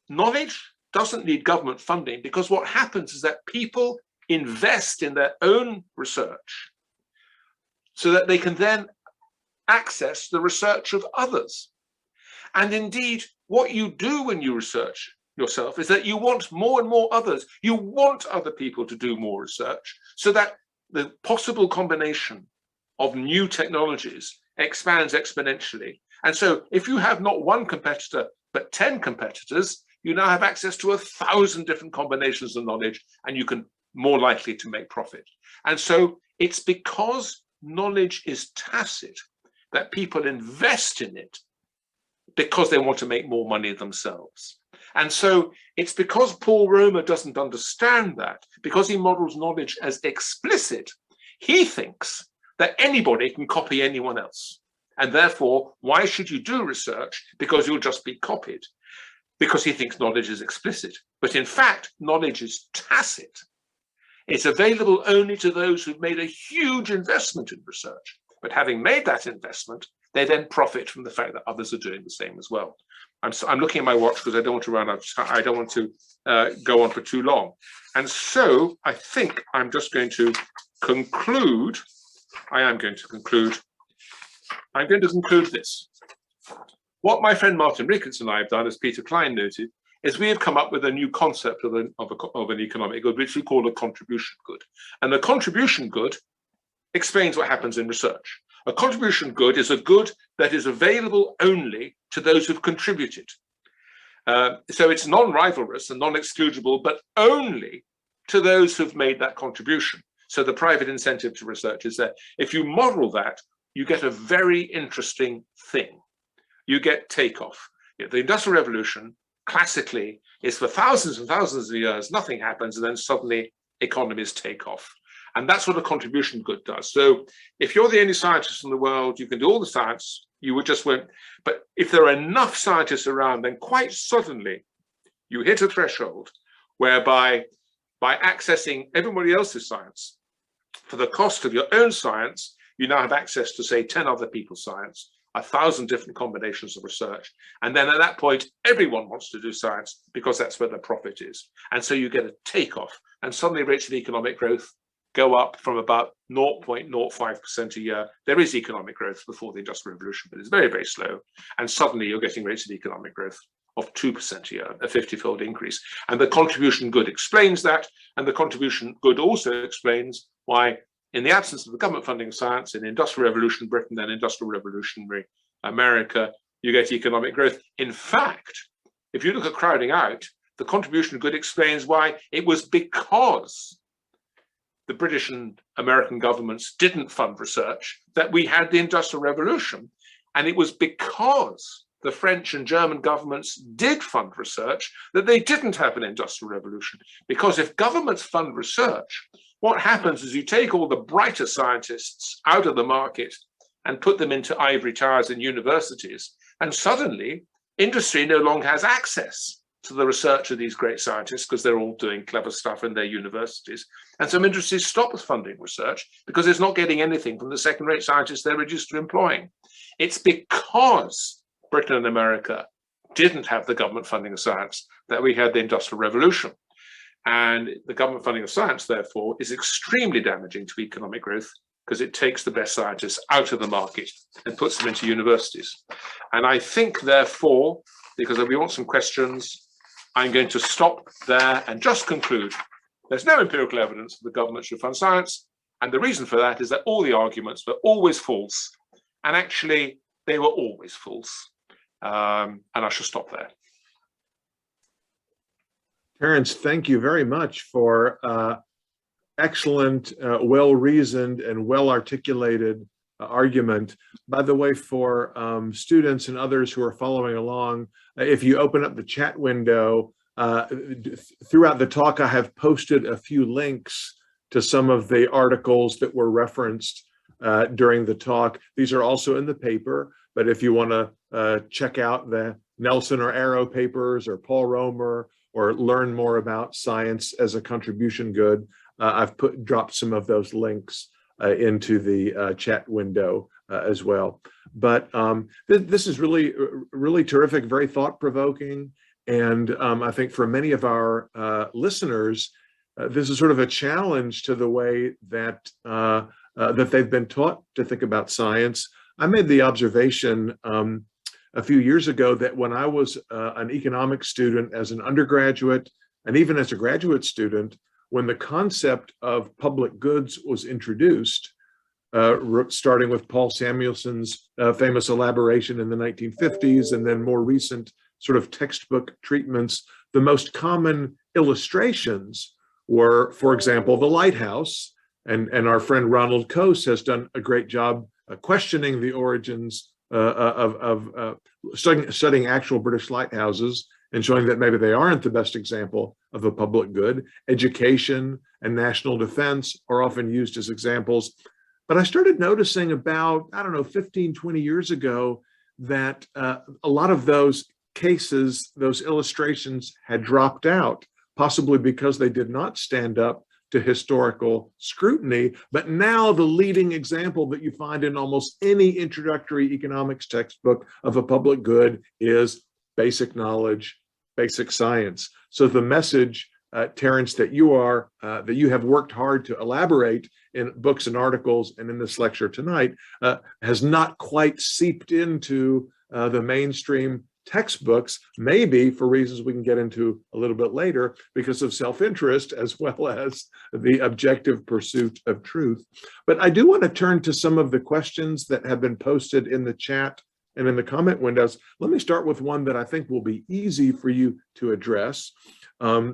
knowledge doesn't need government funding, because what happens is that people invest in their own research so that they can then access the research of others. And indeed, what you do when you research yourself is that you want more and more others. You want other people to do more research so that the possible combination of new technologies expands exponentially. And so if you have not 1 competitor, but 10 competitors, you now have access to 1,000 different combinations of knowledge, and you can more likely to make profit. And so It's because knowledge is tacit that people invest in it because they want to make more money themselves. And so it's because Paul Romer doesn't understand that, because he models knowledge as explicit, he thinks that anybody can copy anyone else. And therefore, why should you do research? Because you'll just be copied. Because he thinks knowledge is explicit. But in fact, knowledge is tacit. It's available only to those who've made a huge investment in research. But having made that investment, they then profit from the fact that others are doing the same as well. I'm looking at my watch because I don't want to run out of time. I don't want to go on for too long. And so I think I'm just going to conclude. I'm going to conclude this. What my friend Martin Ricketts and I have done, as Peter Klein noted, is we have come up with a new concept of an economic good, which we call a contribution good. And the contribution good explains what happens in research. A contribution good is a good that is available only to those who've contributed. So it's non-rivalrous and non-excludable, but only to those who've made that contribution. So the private incentive to research is that if you model that, you get a very interesting thing. You get takeoff. The Industrial Revolution, classically, is for thousands and thousands of years, nothing happens, and then suddenly economies take off. And that's what a contribution good does. So if you're the only scientist in the world, you can do all the science, you would just won't. But if there are enough scientists around, then quite suddenly you hit a threshold whereby by accessing everybody else's science, for the cost of your own science, you now have access to, say, 10 other people's science, 1,000 different combinations of research. And then at that point, everyone wants to do science because that's where the profit is. And so you get a takeoff. And suddenly rates of economic growth go up from about 0.05% a year. There is economic growth before the Industrial Revolution, but it's very, very slow. And suddenly you're getting rates of economic growth of 2% a year, a 50-fold increase. And the contribution good explains that. And the contribution good also explains why, in the absence of the government funding of science, in the Industrial Revolution Britain, then Industrial Revolutionary America, you get economic growth. In fact, if you look at crowding out, the contribution good explains why it was because the British and American governments didn't fund research that we had the Industrial Revolution. And it was because the French and German governments did fund research that they didn't have an Industrial Revolution. Because if governments fund research, what happens is you take all the brighter scientists out of the market and put them into ivory towers in universities, and suddenly industry no longer has access to the research of these great scientists because they're all doing clever stuff in their universities. And some industries stop funding research because it's not getting anything from the second-rate scientists they're reduced to employing. It's because Britain and America didn't have the government funding of science that we had the Industrial Revolution. And the government funding of science, therefore, is extremely damaging to economic growth because it takes the best scientists out of the market and puts them into universities. And I think, therefore, because we want some questions, I'm going to stop there and just conclude. There's no empirical evidence that the government should fund science. And the reason for that is that all the arguments were always false. And actually, they were always false. And I shall stop there. Terence, thank you very much for excellent, well-reasoned and well-articulated argument. By the way, for students and others who are following along, if you open up the chat window, throughout the talk, I have posted a few links to some of the articles that were referenced during the talk. These are also in the paper, but if you want to check out the Nelson or Arrow papers or Paul Romer, or learn more about science as a contribution good, I've dropped some of those links into the chat window as well. But this is really terrific, very thought-provoking. And I think for many of our listeners, this is sort of a challenge to the way that, that they've been taught to think about science. I made the observation a few years ago that when I was an economics student as an undergraduate, and even as a graduate student, when the concept of public goods was introduced, starting with Paul Samuelson's famous elaboration in the 1950s, and then more recent sort of textbook treatments, the most common illustrations were, for example, the lighthouse And our friend Ronald Coase has done a great job questioning the origins of studying actual British lighthouses and showing that maybe they aren't the best example of a public good. Education and national defense are often used as examples. But I started noticing about, I don't know, 15, 20 years ago that a lot of those cases, those illustrations had dropped out, possibly because they did not stand up to historical scrutiny. But now the leading example that you find in almost any introductory economics textbook of a public good is basic knowledge, basic science. So the message, Terence, that you have worked hard to elaborate in books and articles and in this lecture tonight has not quite seeped into the mainstream textbooks, maybe for reasons we can get into a little bit later, because of self-interest as well as the objective pursuit of truth. But I do want to turn to some of the questions that have been posted in the chat and in the comment windows. Let me start with one that I think will be easy for you to address. The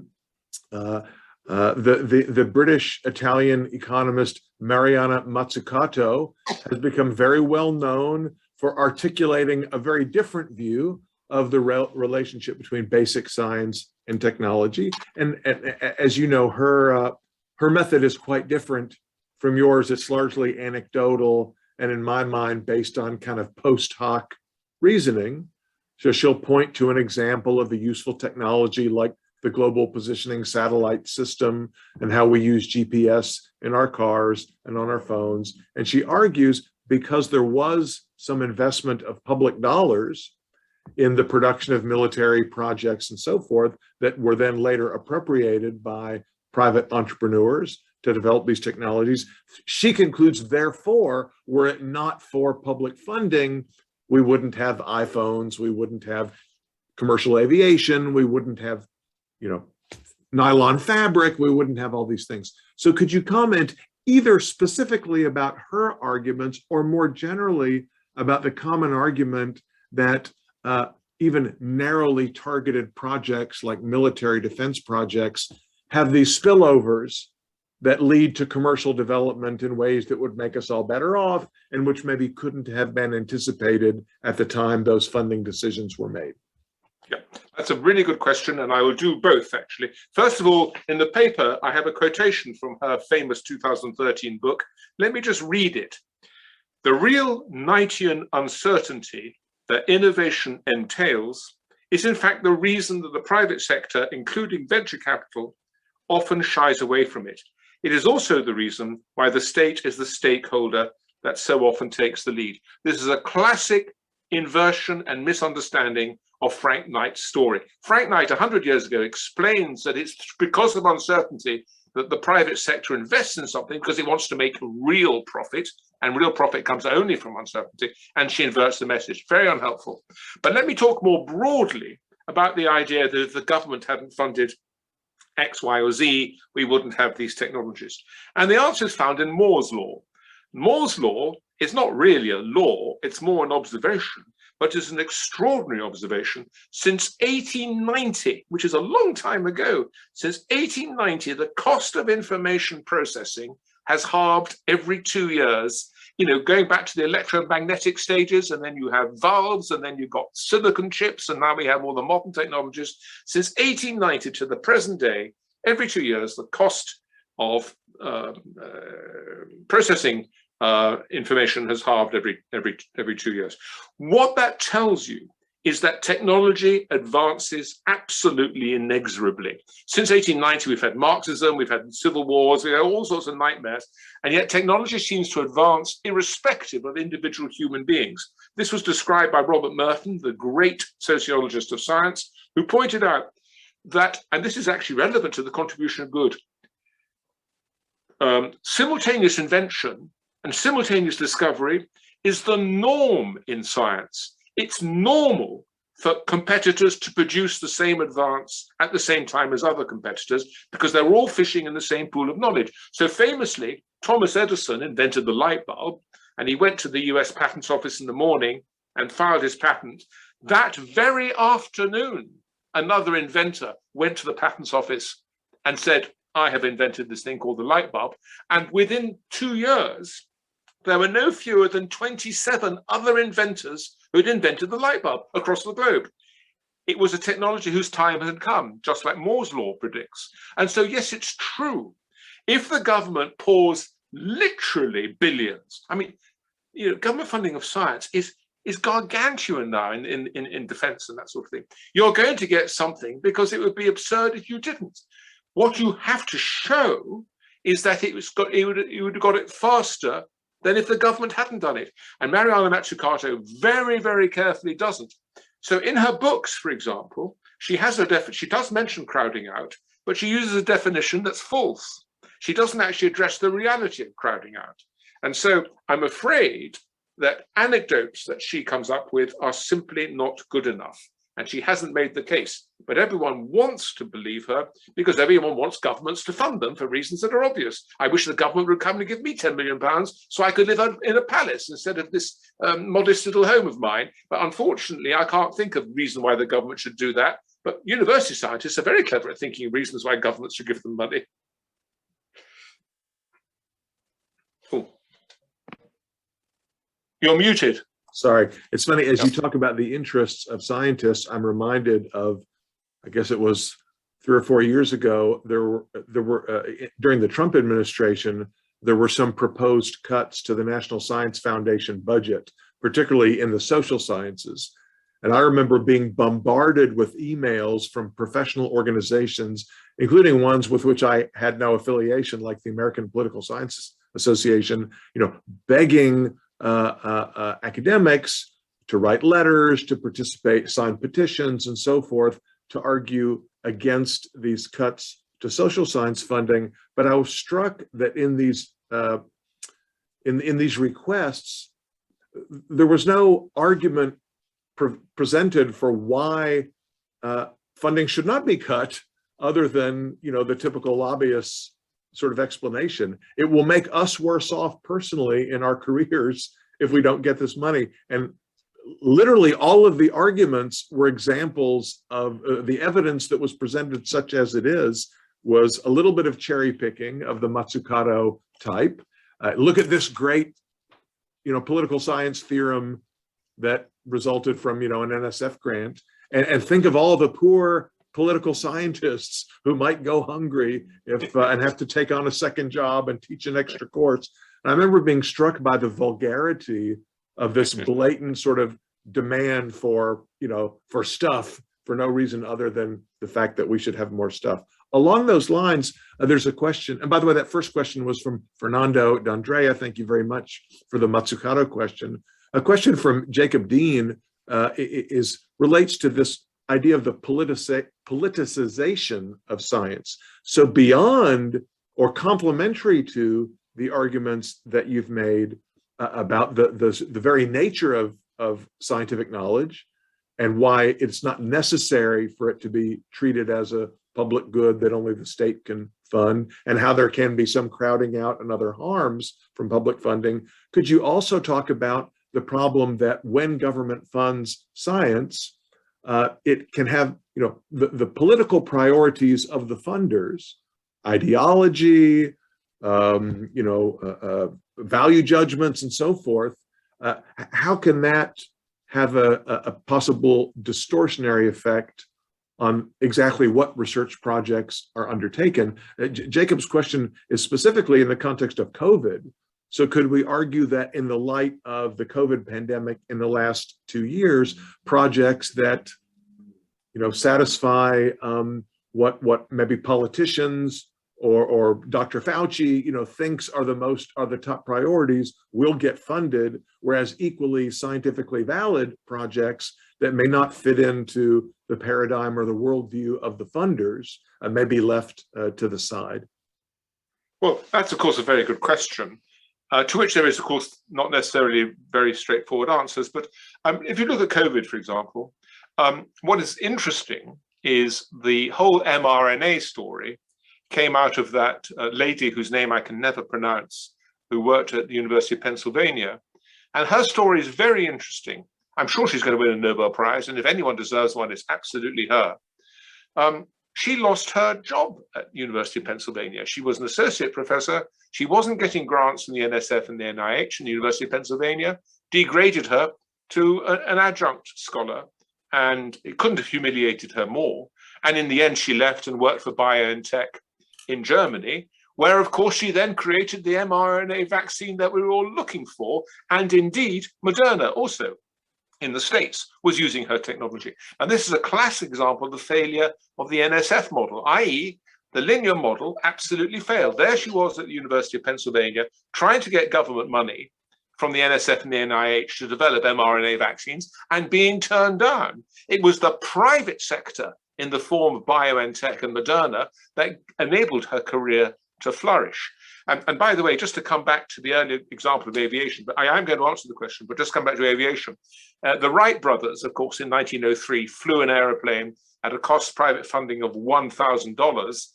British-Italian economist Mariana Mazzucato has become very well known for articulating a very different view of the relationship between basic science and technology. And as you know, her method is quite different from yours. It's largely anecdotal and, in my mind, based on kind of post hoc reasoning. So she'll point to an example of the useful technology like the global positioning satellite system and how we use GPS in our cars and on our phones. And she argues because there was some investment of public dollars in the production of military projects and so forth that were then later appropriated by private entrepreneurs to develop these technologies. She concludes, therefore, were it not for public funding, we wouldn't have iPhones, we wouldn't have commercial aviation, we wouldn't have, nylon fabric, we wouldn't have all these things. So could you comment either specifically about her arguments or more generally about the common argument that even narrowly targeted projects like military defense projects have these spillovers that lead to commercial development in ways that would make us all better off and which maybe couldn't have been anticipated at the time those funding decisions were made? Yeah, that's a really good question, and I will do both, actually. First of all, in the paper, I have a quotation from her famous 2013 book. Let me just read it. The real Knightian uncertainty that innovation entails is, in fact, the reason that the private sector, including venture capital, often shies away from it. It is also the reason why the state is the stakeholder that so often takes the lead. This is a classic inversion and misunderstanding of Frank Knight's story. Frank Knight, 100 years ago, explains that it's because of uncertainty that the private sector invests in something because it wants to make real profit, and real profit comes only from uncertainty, and she inverts the message. Very unhelpful. But let me talk more broadly about the idea that if the government hadn't funded X, Y, or Z, we wouldn't have these technologies. And the answer is found in Moore's law. Moore's law is not really a law, it's more an observation, but it's an extraordinary observation. Since 1890, which is a long time ago, since 1890, the cost of information processing has halved every 2 years. Going back to the electromagnetic stages, and then you have valves, and then you've got silicon chips, and now we have all the modern technologies. Since 1890 to the present day, every 2 years, the cost of processing information has halved every 2 years. What that tells you is that technology advances absolutely inexorably. Since 1890, we've had Marxism, we've had civil wars, we have all sorts of nightmares, and yet technology seems to advance irrespective of individual human beings. This was described by Robert Merton, the great sociologist of science, who pointed out that, and this is actually relevant to the contribution of good, simultaneous invention and simultaneous discovery is the norm in science. It's normal for competitors to produce the same advance at the same time as other competitors because they're all fishing in the same pool of knowledge. So famously, Thomas Edison invented the light bulb, and he went to the US Patents Office in the morning and filed his patent. That very afternoon, another inventor went to the Patents Office and said, I have invented this thing called the light bulb. And within 2 years, there were no fewer than 27 other inventors who'd invented the light bulb across the globe. It was a technology whose time had come, just like Moore's law predicts. And so, yes, it's true. If the government pours literally billions, I mean, government funding of science is gargantuan now in defense and that sort of thing. You're going to get something because it would be absurd if you didn't. What you have to show is that you would have got it faster than if the government hadn't done it. And Mariana Mazzucato very, very carefully doesn't. So in her books, for example, she does mention crowding out, but she uses a definition that's false. She doesn't actually address the reality of crowding out. And so I'm afraid that anecdotes that she comes up with are simply not good enough. And she hasn't made the case. But everyone wants to believe her because everyone wants governments to fund them for reasons that are obvious. I wish the government would come and give me £10 million so I could live in a palace instead of this modest little home of mine. But unfortunately, I can't think of a reason why the government should do that. But university scientists are very clever at thinking of reasons why governments should give them money. Oh. You're muted. Sorry. It's funny, as you talk about the interests of scientists, I'm reminded of, I guess it was 3 or 4 years ago, there were during the Trump administration, there were some proposed cuts to the National Science Foundation budget, particularly in the social sciences. And I remember being bombarded with emails from professional organizations, including ones with which I had no affiliation, like the American Political Science Association, begging academics to write letters, to participate, sign petitions, and so forth, to argue against these cuts to social science funding. But I was struck that in these requests, there was no argument presented for why funding should not be cut, other than the typical lobbyists sort of explanation. It will make us worse off personally in our careers if we don't get this money. And literally all of the arguments were examples of the evidence that was presented, such as it is, was a little bit of cherry picking of the Mazzucato type. Look at this great, political science theorem that resulted from, an NSF grant, and think of all the poor political scientists who might go hungry if and have to take on a second job and teach an extra course. And I remember being struck by the vulgarity of this blatant sort of demand for, for stuff for no reason other than the fact that we should have more stuff. Along those lines, there's a question, and by the way, that first question was from Fernando D'Andrea. Thank you very much for the Mazzucato question. A question from Jacob Dean relates to this idea of the politicization of science. So beyond or complementary to the arguments that you've made about the very nature of scientific knowledge and why it's not necessary for it to be treated as a public good that only the state can fund, and how there can be some crowding out and other harms from public funding, could you also talk about the problem that when government funds science, it can have, the political priorities of the funders, ideology, value judgments, and so forth. How can that have a possible distortionary effect on exactly what research projects are undertaken? Jacob's question is specifically in the context of COVID. So could we argue that in the light of the COVID pandemic in the last 2 years, projects that, satisfy what maybe politicians or Dr. Fauci, thinks are the top priorities will get funded, whereas equally scientifically valid projects that may not fit into the paradigm or the worldview of the funders may be left to the side? Well, that's of course a very good question. To which there is, of course, not necessarily very straightforward answers. But if you look at COVID, for example, what is interesting is the whole mRNA story came out of that lady whose name I can never pronounce, who worked at the University of Pennsylvania. And her story is very interesting. I'm sure she's going to win a Nobel Prize, and if anyone deserves one, it's absolutely her. she lost her job at University of Pennsylvania. She was an associate professor. She wasn't getting grants from the NSF and the NIH and the University of Pennsylvania, degraded her to an adjunct scholar, and it couldn't have humiliated her more. And in the end, she left and worked for BioNTech in Germany, where, of course, she then created the mRNA vaccine that we were all looking for. And indeed, Moderna also in the States was using her technology. And this is a classic example of the failure of the NSF model, i.e., the linear model absolutely failed. There she was at the University of Pennsylvania trying to get government money from the NSF and the NIH to develop mRNA vaccines and being turned down. It was the private sector in the form of BioNTech and Moderna that enabled her career to flourish. And by the way, just to come back to the earlier example of aviation, but I am going to answer the question, but just come back to aviation. The Wright brothers, of course, in 1903, flew an aeroplane at a cost private funding of $1,000.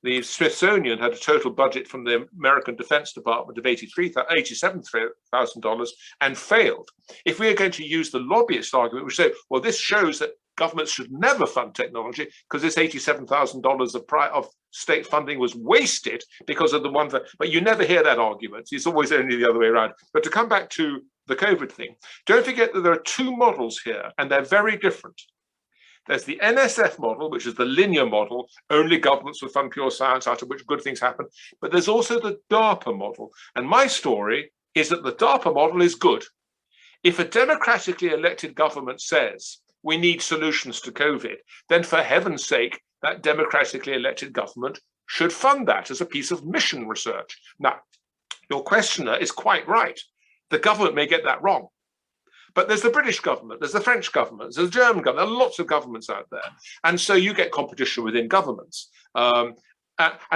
The Smithsonian had a total budget from the American Defense Department of $87,000 and failed. If we are going to use the lobbyist argument, we say, well, this shows that governments should never fund technology because this $87,000 of state funding was wasted because of the one. But you never hear that argument. It's always only the other way around. But to come back to the COVID thing, don't forget that there are two models here, and they're very different. There's the NSF model, which is the linear model, only governments will fund pure science, out of which good things happen. But there's also the DARPA model. And my story is that the DARPA model is good. If a democratically elected government says we need solutions to COVID, then for heaven's sake, that democratically elected government should fund that as a piece of mission research. Now, your questioner is quite right. The government may get that wrong. But there's the British government, there's the French government, there's the German government, there are lots of governments out there. And so you get competition within governments. And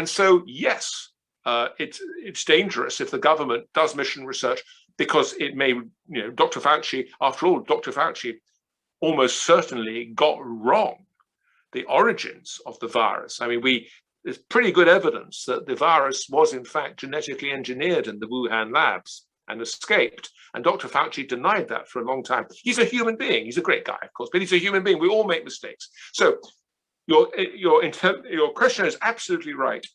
so, yes, it's dangerous if the government does mission research because it may, Dr. Fauci, after all, Dr. Fauci almost certainly got wrong the origins of the virus. I mean, there's pretty good evidence that the virus was in fact genetically engineered in the Wuhan labs and escaped. And Dr. Fauci denied that for a long time. He's a human being. He's a great guy, of course, but he's a human being. We all make mistakes. So your question is absolutely right.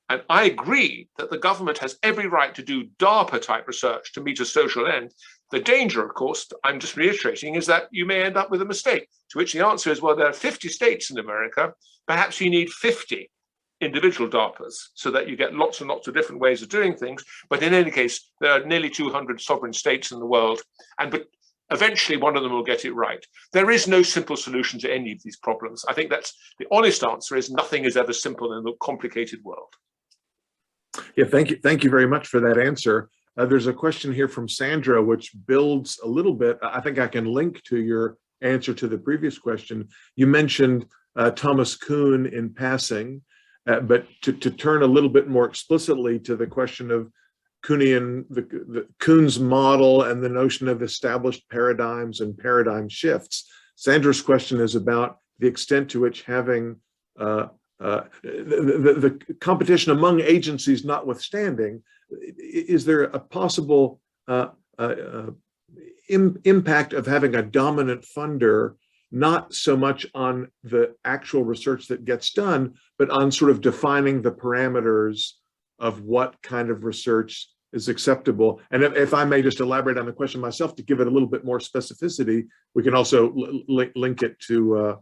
And I agree that the government has every right to do DARPA-type research to meet a social end. The danger, of course, I'm just reiterating, is that you may end up with a mistake, to which the answer is, well, there are 50 states in America. Perhaps you need 50 individual DARPAs so that you get lots and lots of different ways of doing things. But in any case, there are nearly 200 sovereign states in the world, but eventually one of them will get it right. There is no simple solution to any of these problems. I think that's the honest answer is nothing is ever simple in a complicated world. Yeah, thank you. Thank you very much for that answer. There's a question here from Sandra, which builds a little bit. I think I can link to your answer to the previous question. You mentioned Thomas Kuhn in passing. But to turn a little bit more explicitly to the question of Kuhnian, the Kuhn's model and the notion of established paradigms and paradigm shifts, Sandra's question is about the extent to which having the competition among agencies notwithstanding, is there a possible impact of having a dominant funder, not so much on the actual research that gets done, but on sort of defining the parameters of what kind of research is acceptable? And if I may just elaborate on the question myself to give it a little bit more specificity, we can also link it to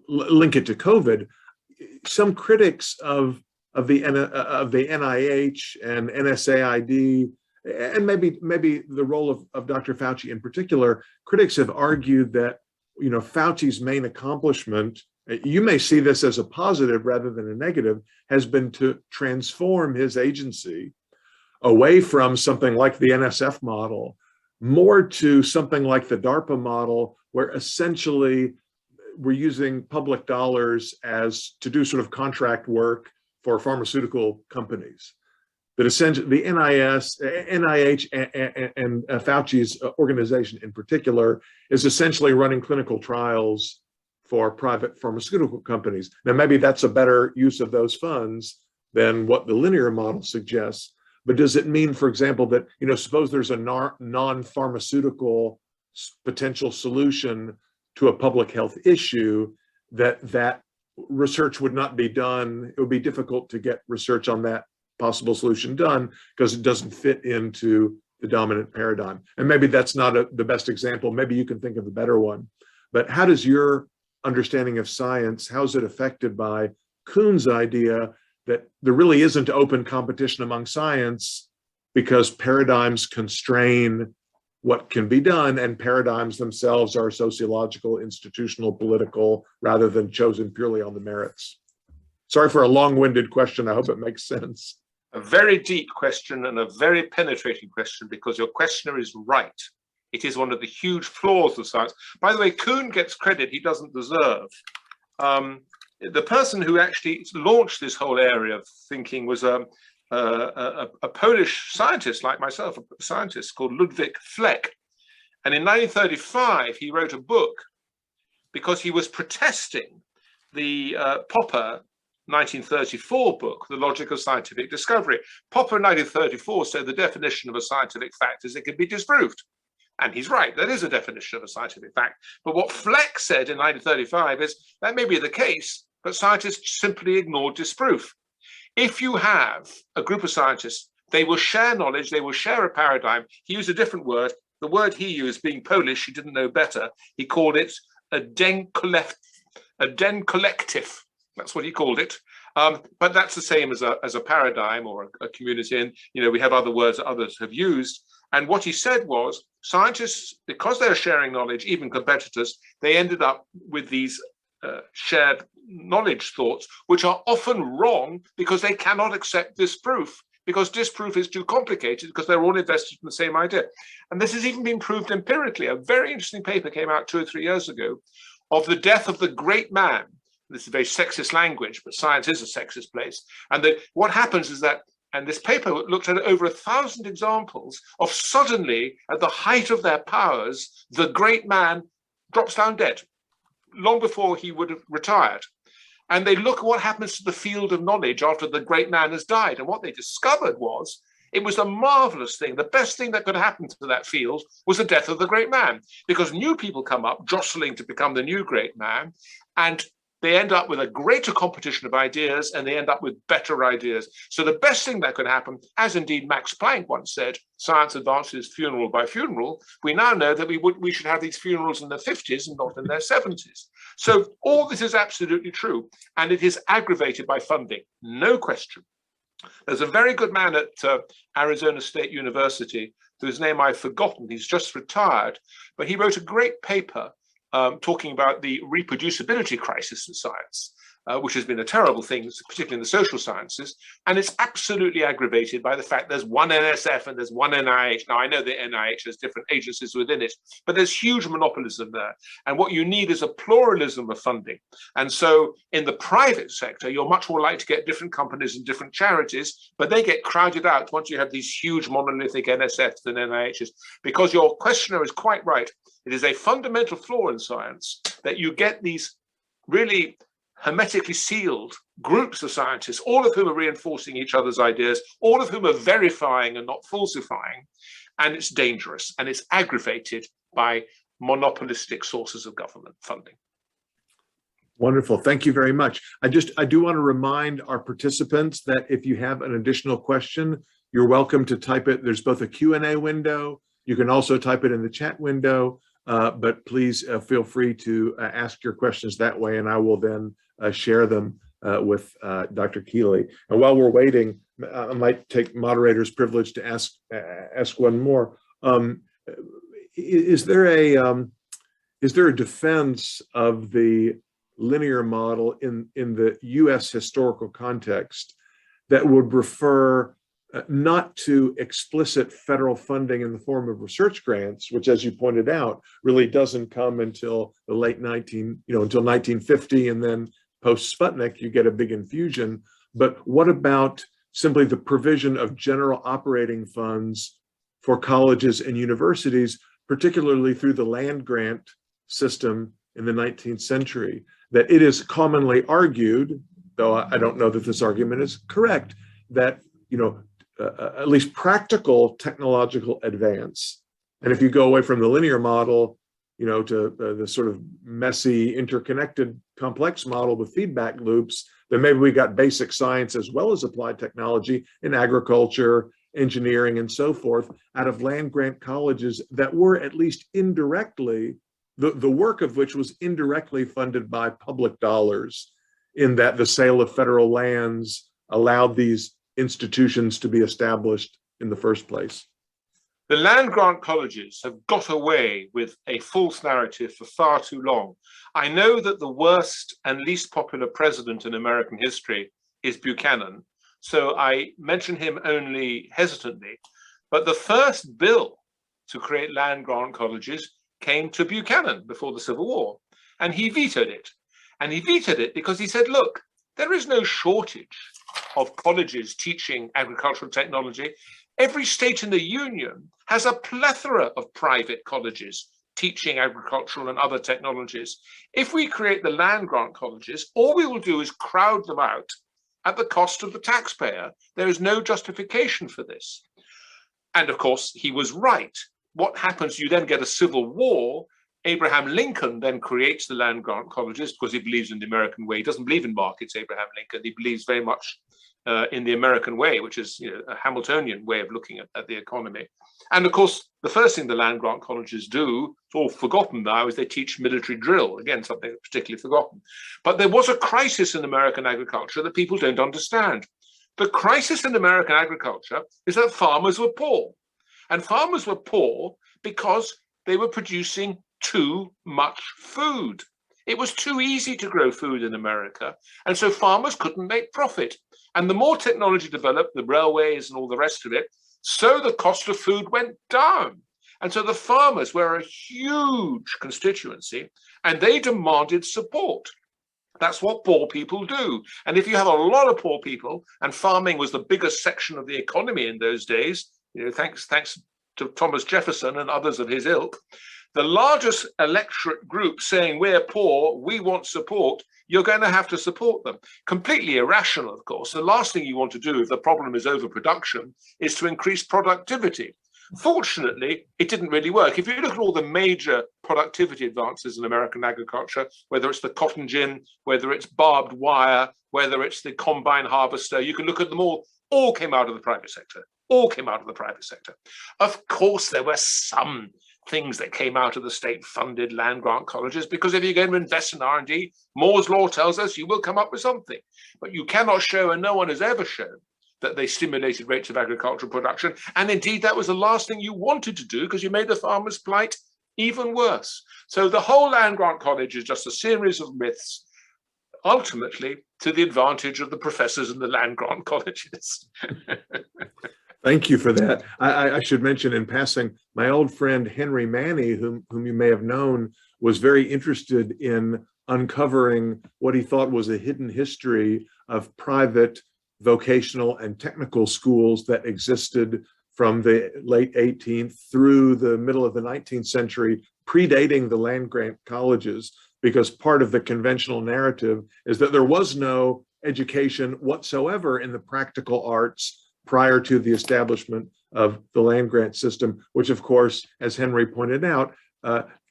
COVID. Some critics of the NIH and NSAID, and maybe the role of Dr. Fauci in particular, critics have argued that Fauci's main accomplishment, you may see this as a positive rather than a negative, has been to transform his agency away from something like the NSF model, more to something like the DARPA model, where essentially we're using public dollars to do sort of contract work for pharmaceutical companies. That essentially the NIH and Fauci's organization in particular is essentially running clinical trials for private pharmaceutical companies. Now, maybe that's a better use of those funds than what the linear model suggests. But does it mean, for example, that, suppose there's a non-pharmaceutical potential solution to a public health issue, that research would not be done. It would be difficult to get research on that possible solution done because it doesn't fit into the dominant paradigm. And maybe that's not the best example. Maybe you can think of a better one. But how does your understanding of science, how is it affected by Kuhn's idea that there really isn't open competition among science because paradigms constrain what can be done, and paradigms themselves are sociological, institutional, political, rather than chosen purely on the merits? Sorry for a long-winded question. I hope it makes sense. A very deep question and a very penetrating question, because your questioner is right. It is one of the huge flaws of science. By the way, Kuhn gets credit he doesn't deserve. The person who actually launched this whole area of thinking was a Polish scientist like myself, a scientist called Ludwik Fleck. And in 1935, he wrote a book because he was protesting the Popper 1934 book, The Logic of Scientific Discovery. Popper 1934 said the definition of a scientific fact is it can be disproved. And he's right, that is a definition of a scientific fact. But what Fleck said in 1935 is that may be the case, but scientists simply ignored disproof. If you have a group of scientists, they will share knowledge, they will share a paradigm. He used a different word. The word he used, being Polish, he didn't know better. He called it a den collective. That's what he called it. But that's the same as a paradigm or a community. And we have other words that others have used. And what he said was, scientists, because they're sharing knowledge, even competitors, they ended up with these shared knowledge thoughts, which are often wrong because they cannot accept disproof, because disproof is too complicated, because they're all invested in the same idea. And this has even been proved empirically. A very interesting paper came out 2 or 3 years ago of the death of the great man. This is very sexist language, but science is a sexist place. And what happens is that, and this paper looked at over 1,000 examples of suddenly, at the height of their powers, the great man drops down dead, long before he would have retired. And they look at what happens to the field of knowledge after the great man has died. And what they discovered was, it was a marvelous thing. The best thing that could happen to that field was the death of the great man, because new people come up jostling to become the new great man, and they end up with a greater competition of ideas, and they end up with better ideas. So the best thing that could happen, as indeed Max Planck once said, science advances funeral by funeral. We now know that we should have these funerals in their 50s and not in their 70s. So all this is absolutely true, and it is aggravated by funding, no question. There's a very good man at Arizona State University, whose name I've forgotten. He's just retired, but he wrote a great paper talking about the reproducibility crisis in science, which has been a terrible thing, particularly in the social sciences. And it's absolutely aggravated by the fact there's one NSF and there's one NIH. Now, I know the NIH has different agencies within it, but there's huge monopolism there. And what you need is a pluralism of funding. And so in the private sector, you're much more likely to get different companies and different charities, but they get crowded out once you have these huge monolithic NSFs and NIHs, because your questioner is quite right. It is a fundamental flaw in science that you get these really hermetically sealed groups of scientists, all of whom are reinforcing each other's ideas, all of whom are verifying and not falsifying. And it's dangerous, and it's aggravated by monopolistic sources of government funding. Wonderful. Thank you very much. I do want to remind our participants that if you have an additional question, you're welcome to type it. There's both a Q&A window. You can also type it in the chat window. But please feel free to ask your questions that way, and I will then share them with Dr. Kealey. And while we're waiting, I might take moderator's privilege to ask one more. Is there a defense of the linear model in the U.S. historical context that would refer not to explicit federal funding in the form of research grants, which, as you pointed out, really doesn't come until the late until 1950, and then post Sputnik, you get a big infusion. But what about simply the provision of general operating funds for colleges and universities, particularly through the land grant system in the 19th century? That it is commonly argued, though I don't know that this argument is correct, that at least practical technological advance, and if you go away from the linear model, to the sort of messy, interconnected, complex model with feedback loops, then maybe we got basic science as well as applied technology in agriculture, engineering, and so forth out of land-grant colleges that were at least indirectly, the work of which was indirectly funded by public dollars, in that the sale of federal lands allowed these institutions to be established in the first place. The land-grant colleges have got away with a false narrative for far too long. I know that the worst and least popular president in American history is Buchanan, so I mention him only hesitantly. But the first bill to create land-grant colleges came to Buchanan before the Civil War, and he vetoed it. And he vetoed it because he said, look, there is no shortage of colleges teaching agricultural technology. Every state in the Union has a plethora of private colleges teaching agricultural and other technologies. If we create the land-grant colleges, all we will do is crowd them out at the cost of the taxpayer. There is no justification for this. And of course, he was right. What happens? You then get a civil war. Abraham Lincoln then creates the land-grant colleges because he believes in the American way. He doesn't believe in markets, Abraham Lincoln. He believes very much in the American way, which is a Hamiltonian way of looking at the economy. And of course, the first thing the land-grant colleges do, it's all forgotten now, is they teach military drill. Again, something particularly forgotten. But there was a crisis in American agriculture that people don't understand. The crisis in American agriculture is that farmers were poor. And farmers were poor because they were producing too much food. It was too easy to grow food in America, and so farmers couldn't make profit. And the more technology developed, the railways and all the rest of it, so the cost of food went down. And so the farmers were a huge constituency, and they demanded support. That's what poor people do. And if you have a lot of poor people, and farming was the biggest section of the economy in those days, thanks to Thomas Jefferson and others of his ilk, the largest electorate group saying we're poor, we want support, you're going to have to support them. Completely irrational, of course. The last thing you want to do if the problem is overproduction is to increase productivity. Fortunately, it didn't really work. If you look at all the major productivity advances in American agriculture, whether it's the cotton gin, whether it's barbed wire, whether it's the combine harvester, you can look at them all came out of the private sector. All came out of the private sector. Of course, there were some things that came out of the state-funded land-grant colleges, because if you're going to invest in R&D, Moore's law tells us you will come up with something. But you cannot show, and no one has ever shown, that they stimulated rates of agricultural production. And indeed, that was the last thing you wanted to do, because you made the farmers' plight even worse. So the whole land-grant college is just a series of myths, ultimately to the advantage of the professors in the land-grant colleges. Thank you for that. I should mention in passing, my old friend Henry Manny, whom you may have known, was very interested in uncovering what he thought was a hidden history of private vocational and technical schools that existed from the late 18th through the middle of the 19th century, predating the land-grant colleges, because part of the conventional narrative is that there was no education whatsoever in the practical arts prior to the establishment of the land-grant system, which of course, as Henry pointed out,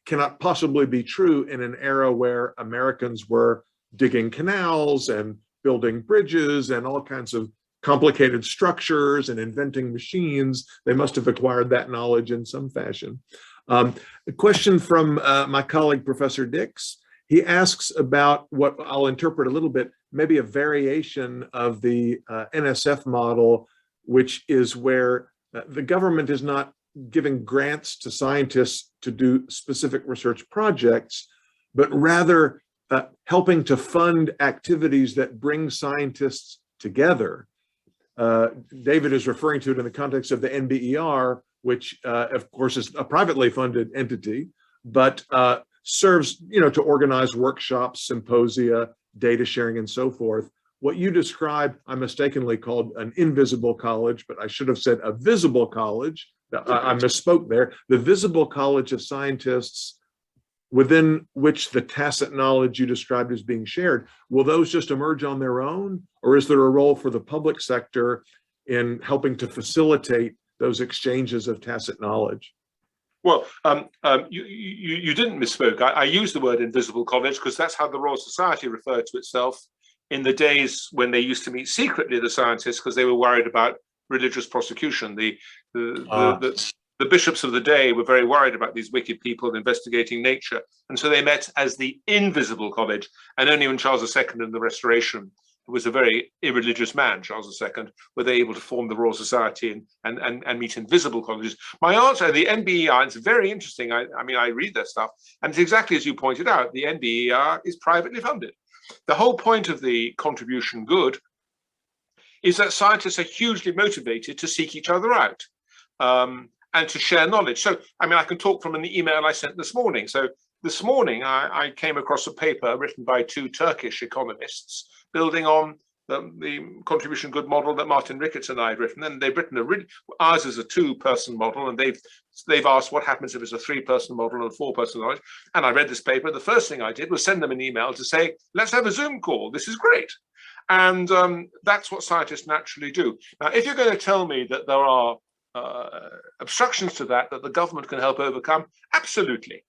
cannot possibly be true in an era where Americans were digging canals and building bridges and all kinds of complicated structures and inventing machines. They must have acquired that knowledge in some fashion. A question from my colleague, Professor Dix. He asks about what I'll interpret a little bit, maybe a variation of the NSF model, which is where the government is not giving grants to scientists to do specific research projects, but rather helping to fund activities that bring scientists together. David is referring to it in the context of the NBER, which of course is a privately funded entity, but serves to organize workshops, symposia, data sharing, and so forth. What you described, I mistakenly called an invisible college, but I should have said a visible college. I misspoke there. The visible college of scientists within which the tacit knowledge you described is being shared. Will those just emerge on their own, or is there a role for the public sector in helping to facilitate those exchanges of tacit knowledge? Well, you didn't misspoke. I used the word invisible college because that's how the Royal Society referred to itself in the days when they used to meet secretly, the scientists, because they were worried about religious prosecution. The bishops of the day were very worried about these wicked people investigating nature. And so they met as the invisible college. And only when Charles II in the Restoration, who was a very irreligious man, Charles II, were they able to form the Royal Society and meet in visible colleges. My answer, the NBER, it's very interesting. I mean, I read their stuff, and it's exactly as you pointed out, the NBER is privately funded. The whole point of the contribution good is that scientists are hugely motivated to seek each other out and to share knowledge. So, I mean, I can talk from an email I sent this morning. So this morning, I came across a paper written by 2 Turkish economists building on the contribution good model that Martin Ricketts and I had written. And they've written ours is a 2-person model, and they've asked what happens if it's a 3-person model and a 4-person model. And I read this paper. The first thing I did was send them an email to say, let's have a Zoom call. This is great. And that's what scientists naturally do. Now, if you're going to tell me that there are obstructions to that the government can help overcome, absolutely.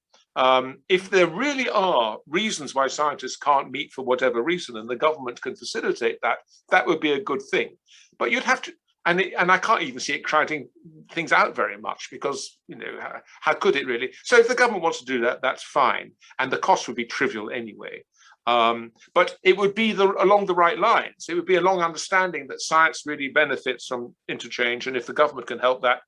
If there really are reasons why scientists can't meet for whatever reason, and the government can facilitate that, that would be a good thing. But you'd have to, and I can't even see it crowding things out very much, because, you know, how could it really? So if the government wants to do that, that's fine. And the cost would be trivial anyway. But it would be along the right lines. It would be along understanding that science really benefits from interchange. And if the government can help that,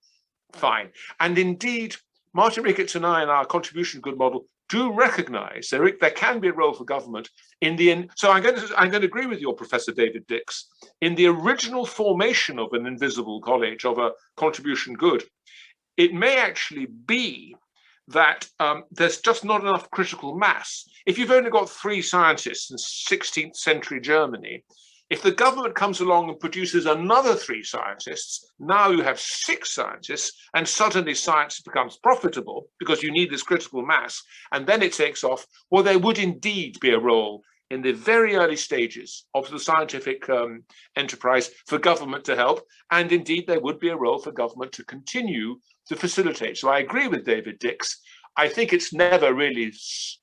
fine. And indeed, Martin Ricketts and I in our contribution good model do recognize there can be a role for government in the end. So I'm going to agree with your Professor David Dix. In the original formation of an invisible college, of a contribution good, it may actually be that there's just not enough critical mass. If you've only got 3 scientists in 16th century Germany, if the government comes along and produces another 3 scientists, now you have 6 scientists, and suddenly science becomes profitable because you need this critical mass, and then it takes off. Well, there would indeed be a role in the very early stages of the scientific enterprise for government to help, and indeed there would be a role for government to continue to facilitate. So I agree with David Dix. I think it's never really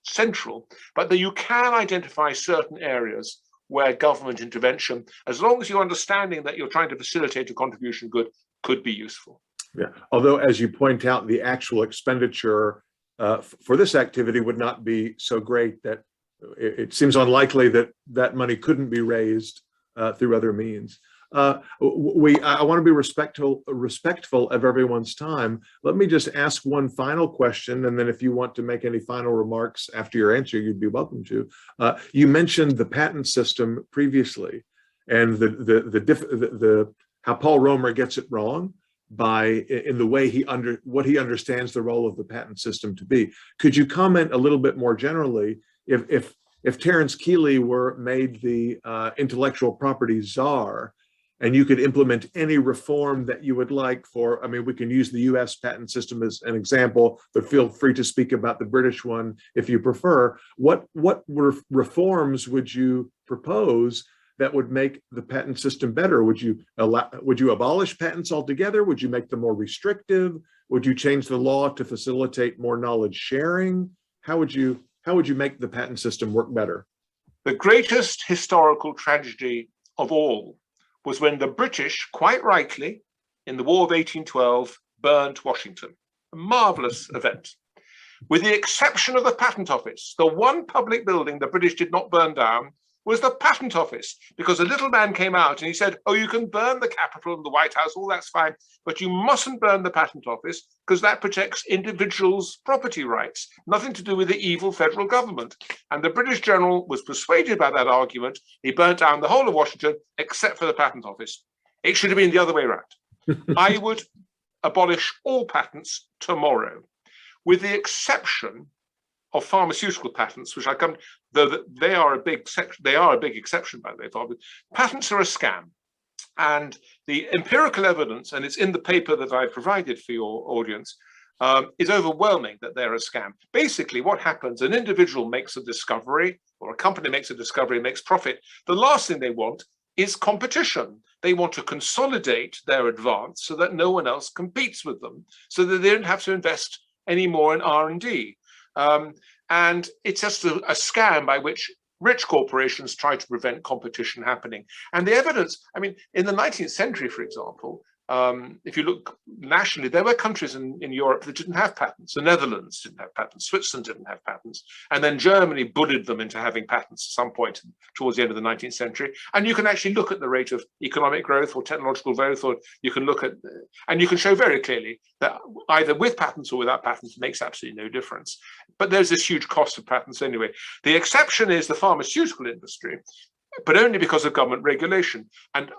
central, but that you can identify certain areas where government intervention, as long as you're understanding that you're trying to facilitate a contribution good, could be useful. Yeah, although as you point out, the actual expenditure for this activity would not be so great that it seems unlikely that that money couldn't be raised through other means. I want to be respectful of everyone's time. Let me just ask one final question, and then if you want to make any final remarks after your answer, you'd be welcome to. You mentioned the patent system previously, and how Paul Romer gets it wrong in the way what he understands the role of the patent system to be. Could you comment a little bit more generally if Terence Kealey were made the intellectual property czar, and you could implement any reform that you would like for, I mean, we can use the US patent system as an example, but feel free to speak about the British one if you prefer. What reforms would you propose that would make the patent system better? Would you abolish patents altogether? Would you make them more restrictive? Would you change the law to facilitate more knowledge sharing? How would you make the patent system work better? The greatest historical tragedy of all was when the British, quite rightly, in the War of 1812, burned Washington. A marvelous event. With the exception of the Patent Office, the one public building the British did not burn down was the Patent Office, because a little man came out and he said, oh, you can burn the Capitol and the White House, all that's fine, but you mustn't burn the Patent Office because that protects individuals' property rights, nothing to do with the evil federal government. And the British general was persuaded by that argument. He burnt down the whole of Washington except for the Patent Office. It should have been the other way around. I would abolish all patents tomorrow, with the exception of pharmaceutical patents, which I come, though they are a big section, they are a big exception, by the way. Patents are a scam, and the empirical evidence, and it's in the paper that I provided for your audience, is overwhelming that they're a scam. Basically, what happens? An individual makes a discovery, or a company makes a discovery, makes profit. The last thing they want is competition. They want to consolidate their advance so that no one else competes with them, so that they don't have to invest any more in R&D. And it's just a scam by which rich corporations try to prevent competition happening. And the evidence, I mean, in the 19th century, for example, if you look nationally, there were countries in Europe that didn't have patents. The Netherlands didn't have patents, Switzerland didn't have patents, and then Germany bullied them into having patents at some point towards the end of the 19th century. And you can actually look at the rate of economic growth or technological growth, or you can look at, and you can show very clearly that either with patents or without patents makes absolutely no difference. But there's this huge cost of patents anyway. The exception is the pharmaceutical industry, but only because of government regulation. And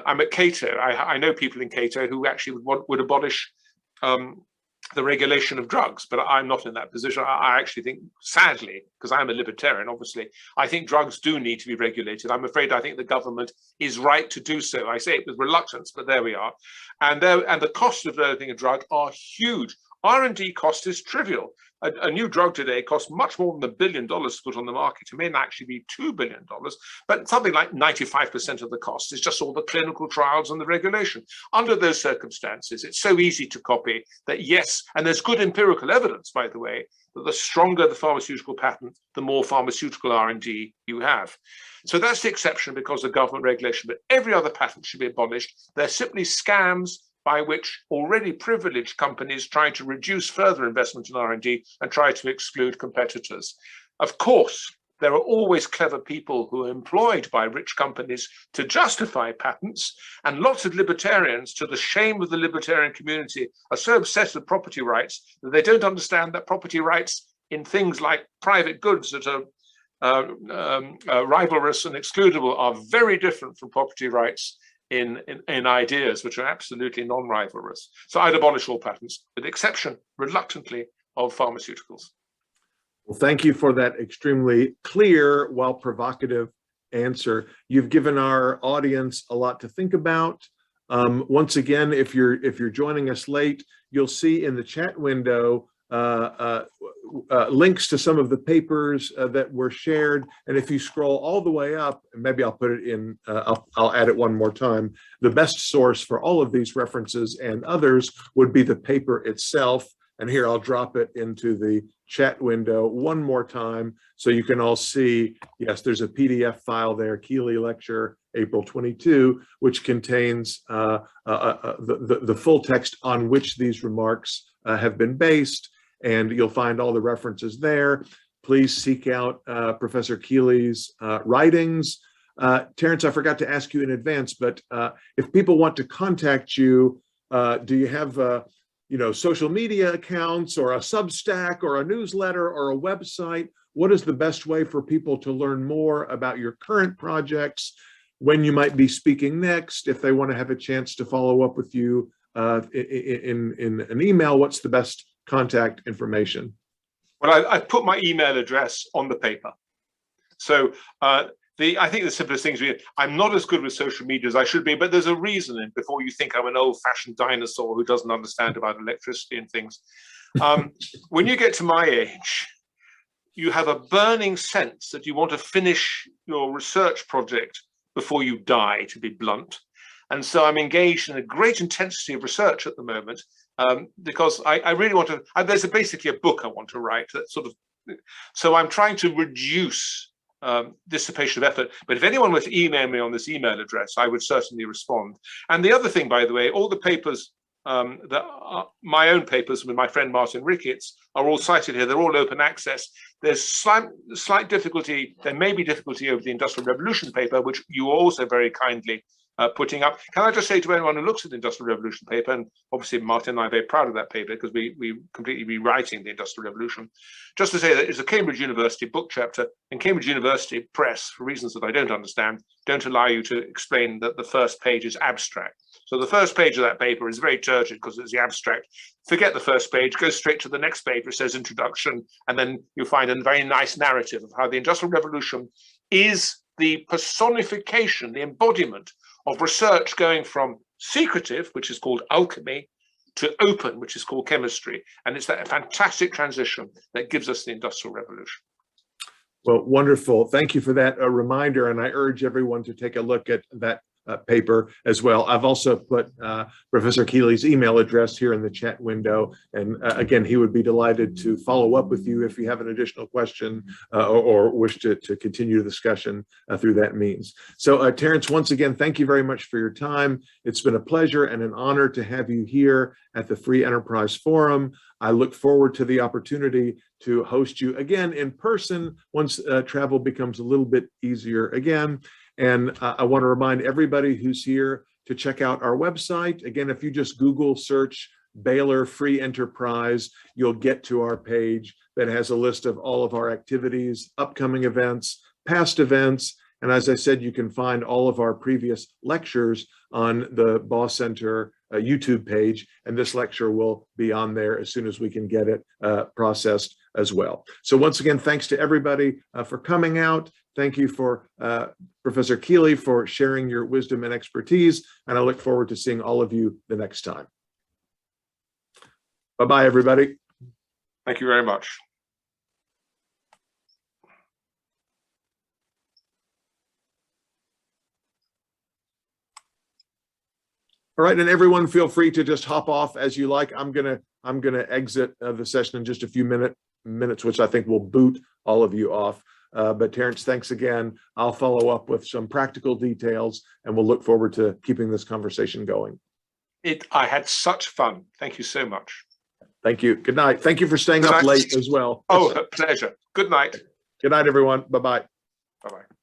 I'm at Cato. I know people in Cato who actually would abolish the regulation of drugs, but I'm not in that position. I actually think, sadly, because I'm a libertarian, obviously, I think drugs do need to be regulated. I'm afraid I think the government is right to do so. I say it with reluctance, but there we are. And the cost of developing a drug are huge. R&D cost is trivial. A new drug today costs much more than $1 billion to put on the market. It may not actually be $2 billion, but something like 95% of the cost is just all the clinical trials and the regulation. Under those circumstances, it's so easy to copy that, yes, and there's good empirical evidence, by the way, that the stronger the pharmaceutical patent, the more pharmaceutical R&D you have. So that's the exception because of government regulation, but every other patent should be abolished. They're simply scams by which already privileged companies try to reduce further investment in R&D and try to exclude competitors. Of course, there are always clever people who are employed by rich companies to justify patents, and lots of libertarians, to the shame of the libertarian community, are so obsessed with property rights that they don't understand that property rights in things like private goods that are rivalrous and excludable are very different from property rights in ideas which are absolutely non-rivalrous. So I'd abolish all patents, with the exception, reluctantly, of pharmaceuticals. Well, thank you for that extremely clear while provocative answer. You've given our audience a lot to think about. Once again, if you're joining us late, you'll see in the chat window links to some of the papers that were shared. And if you scroll all the way up, and maybe I'll put it in, I'll add it one more time. The best source for all of these references and others would be the paper itself. And here I'll drop it into the chat window one more time so you can all see, yes, there's a PDF file there, Kealey Lecture, April 22, which contains the full text on which these remarks have been based. And you'll find all the references there. Please seek out Professor Kealey's writings. Terence, I forgot to ask you in advance, but if people want to contact you, do you have social media accounts or a Substack or a newsletter or a website? What is the best way for people to learn more about your current projects, when you might be speaking next, if they want to have a chance to follow up with you in an email? What's the best contact information? Well, I put my email address on the paper. So I think the simplest thing is I'm not as good with social media as I should be, but there's a reason. And before you think I'm an old-fashioned dinosaur who doesn't understand about electricity and things, when you get to my age, you have a burning sense that you want to finish your research project before you die, to be blunt. And so I'm engaged in a great intensity of research at the moment, because I really want to, there's basically a book I want to write that sort of, so I'm trying to reduce dissipation of effort. But if anyone were to email me on this email address, I would certainly respond. And the other thing, by the way, all the papers, that are my own papers with my friend Martin Ricketts, are all cited here. They're all open access. There's slight difficulty, there may be difficulty over the Industrial Revolution paper, which you also very kindly putting up. Can I just say to anyone who looks at the Industrial Revolution paper, and obviously Martin and I are very proud of that paper because we completely rewriting the Industrial Revolution, just to say that it's a Cambridge University book chapter, and Cambridge University Press, for reasons that I don't understand, don't allow you to explain that the first page is abstract. So the first page of that paper is very turgid because it's the abstract. Forget the first page, go straight to the next page which says introduction, and then you'll find a very nice narrative of how the Industrial Revolution is the personification, the embodiment of research going from secretive, which is called alchemy, to open, which is called chemistry. And it's that fantastic transition that gives us the Industrial Revolution. Well, wonderful. Thank you for that reminder. And I urge everyone to take a look at that paper as well. I've also put Professor Kealey's email address here in the chat window. And again, he would be delighted to follow up with you if you have an additional question or wish to continue the discussion through that means. So Terence, once again, thank you very much for your time. It's been a pleasure and an honor to have you here at the Free Enterprise Forum. I look forward to the opportunity to host you again in person once travel becomes a little bit easier again. And I want to remind everybody who's here to check out our website. Again, if you just Google search Baylor Free Enterprise, you'll get to our page that has a list of all of our activities, upcoming events, past events. And as I said, you can find all of our previous lectures on the Baugh Center YouTube page, and this lecture will be on there as soon as we can get it processed as well. So once again, thanks to everybody for coming out. Thank you for Professor Kealey for sharing your wisdom and expertise, and I look forward to seeing all of you the next time. Bye-bye, everybody. Thank you very much. All right, and everyone feel free to just hop off as you like. I'm gonna exit the session in just a few minutes, which I think will boot all of you off. But Terence, thanks again. I'll follow up with some practical details, and we'll look forward to keeping this conversation going. I had such fun. Thank you so much. Thank you. Good night. Thank you for staying up late as well. Oh, a pleasure. Good night. Good night, everyone. Bye-bye. Bye-bye.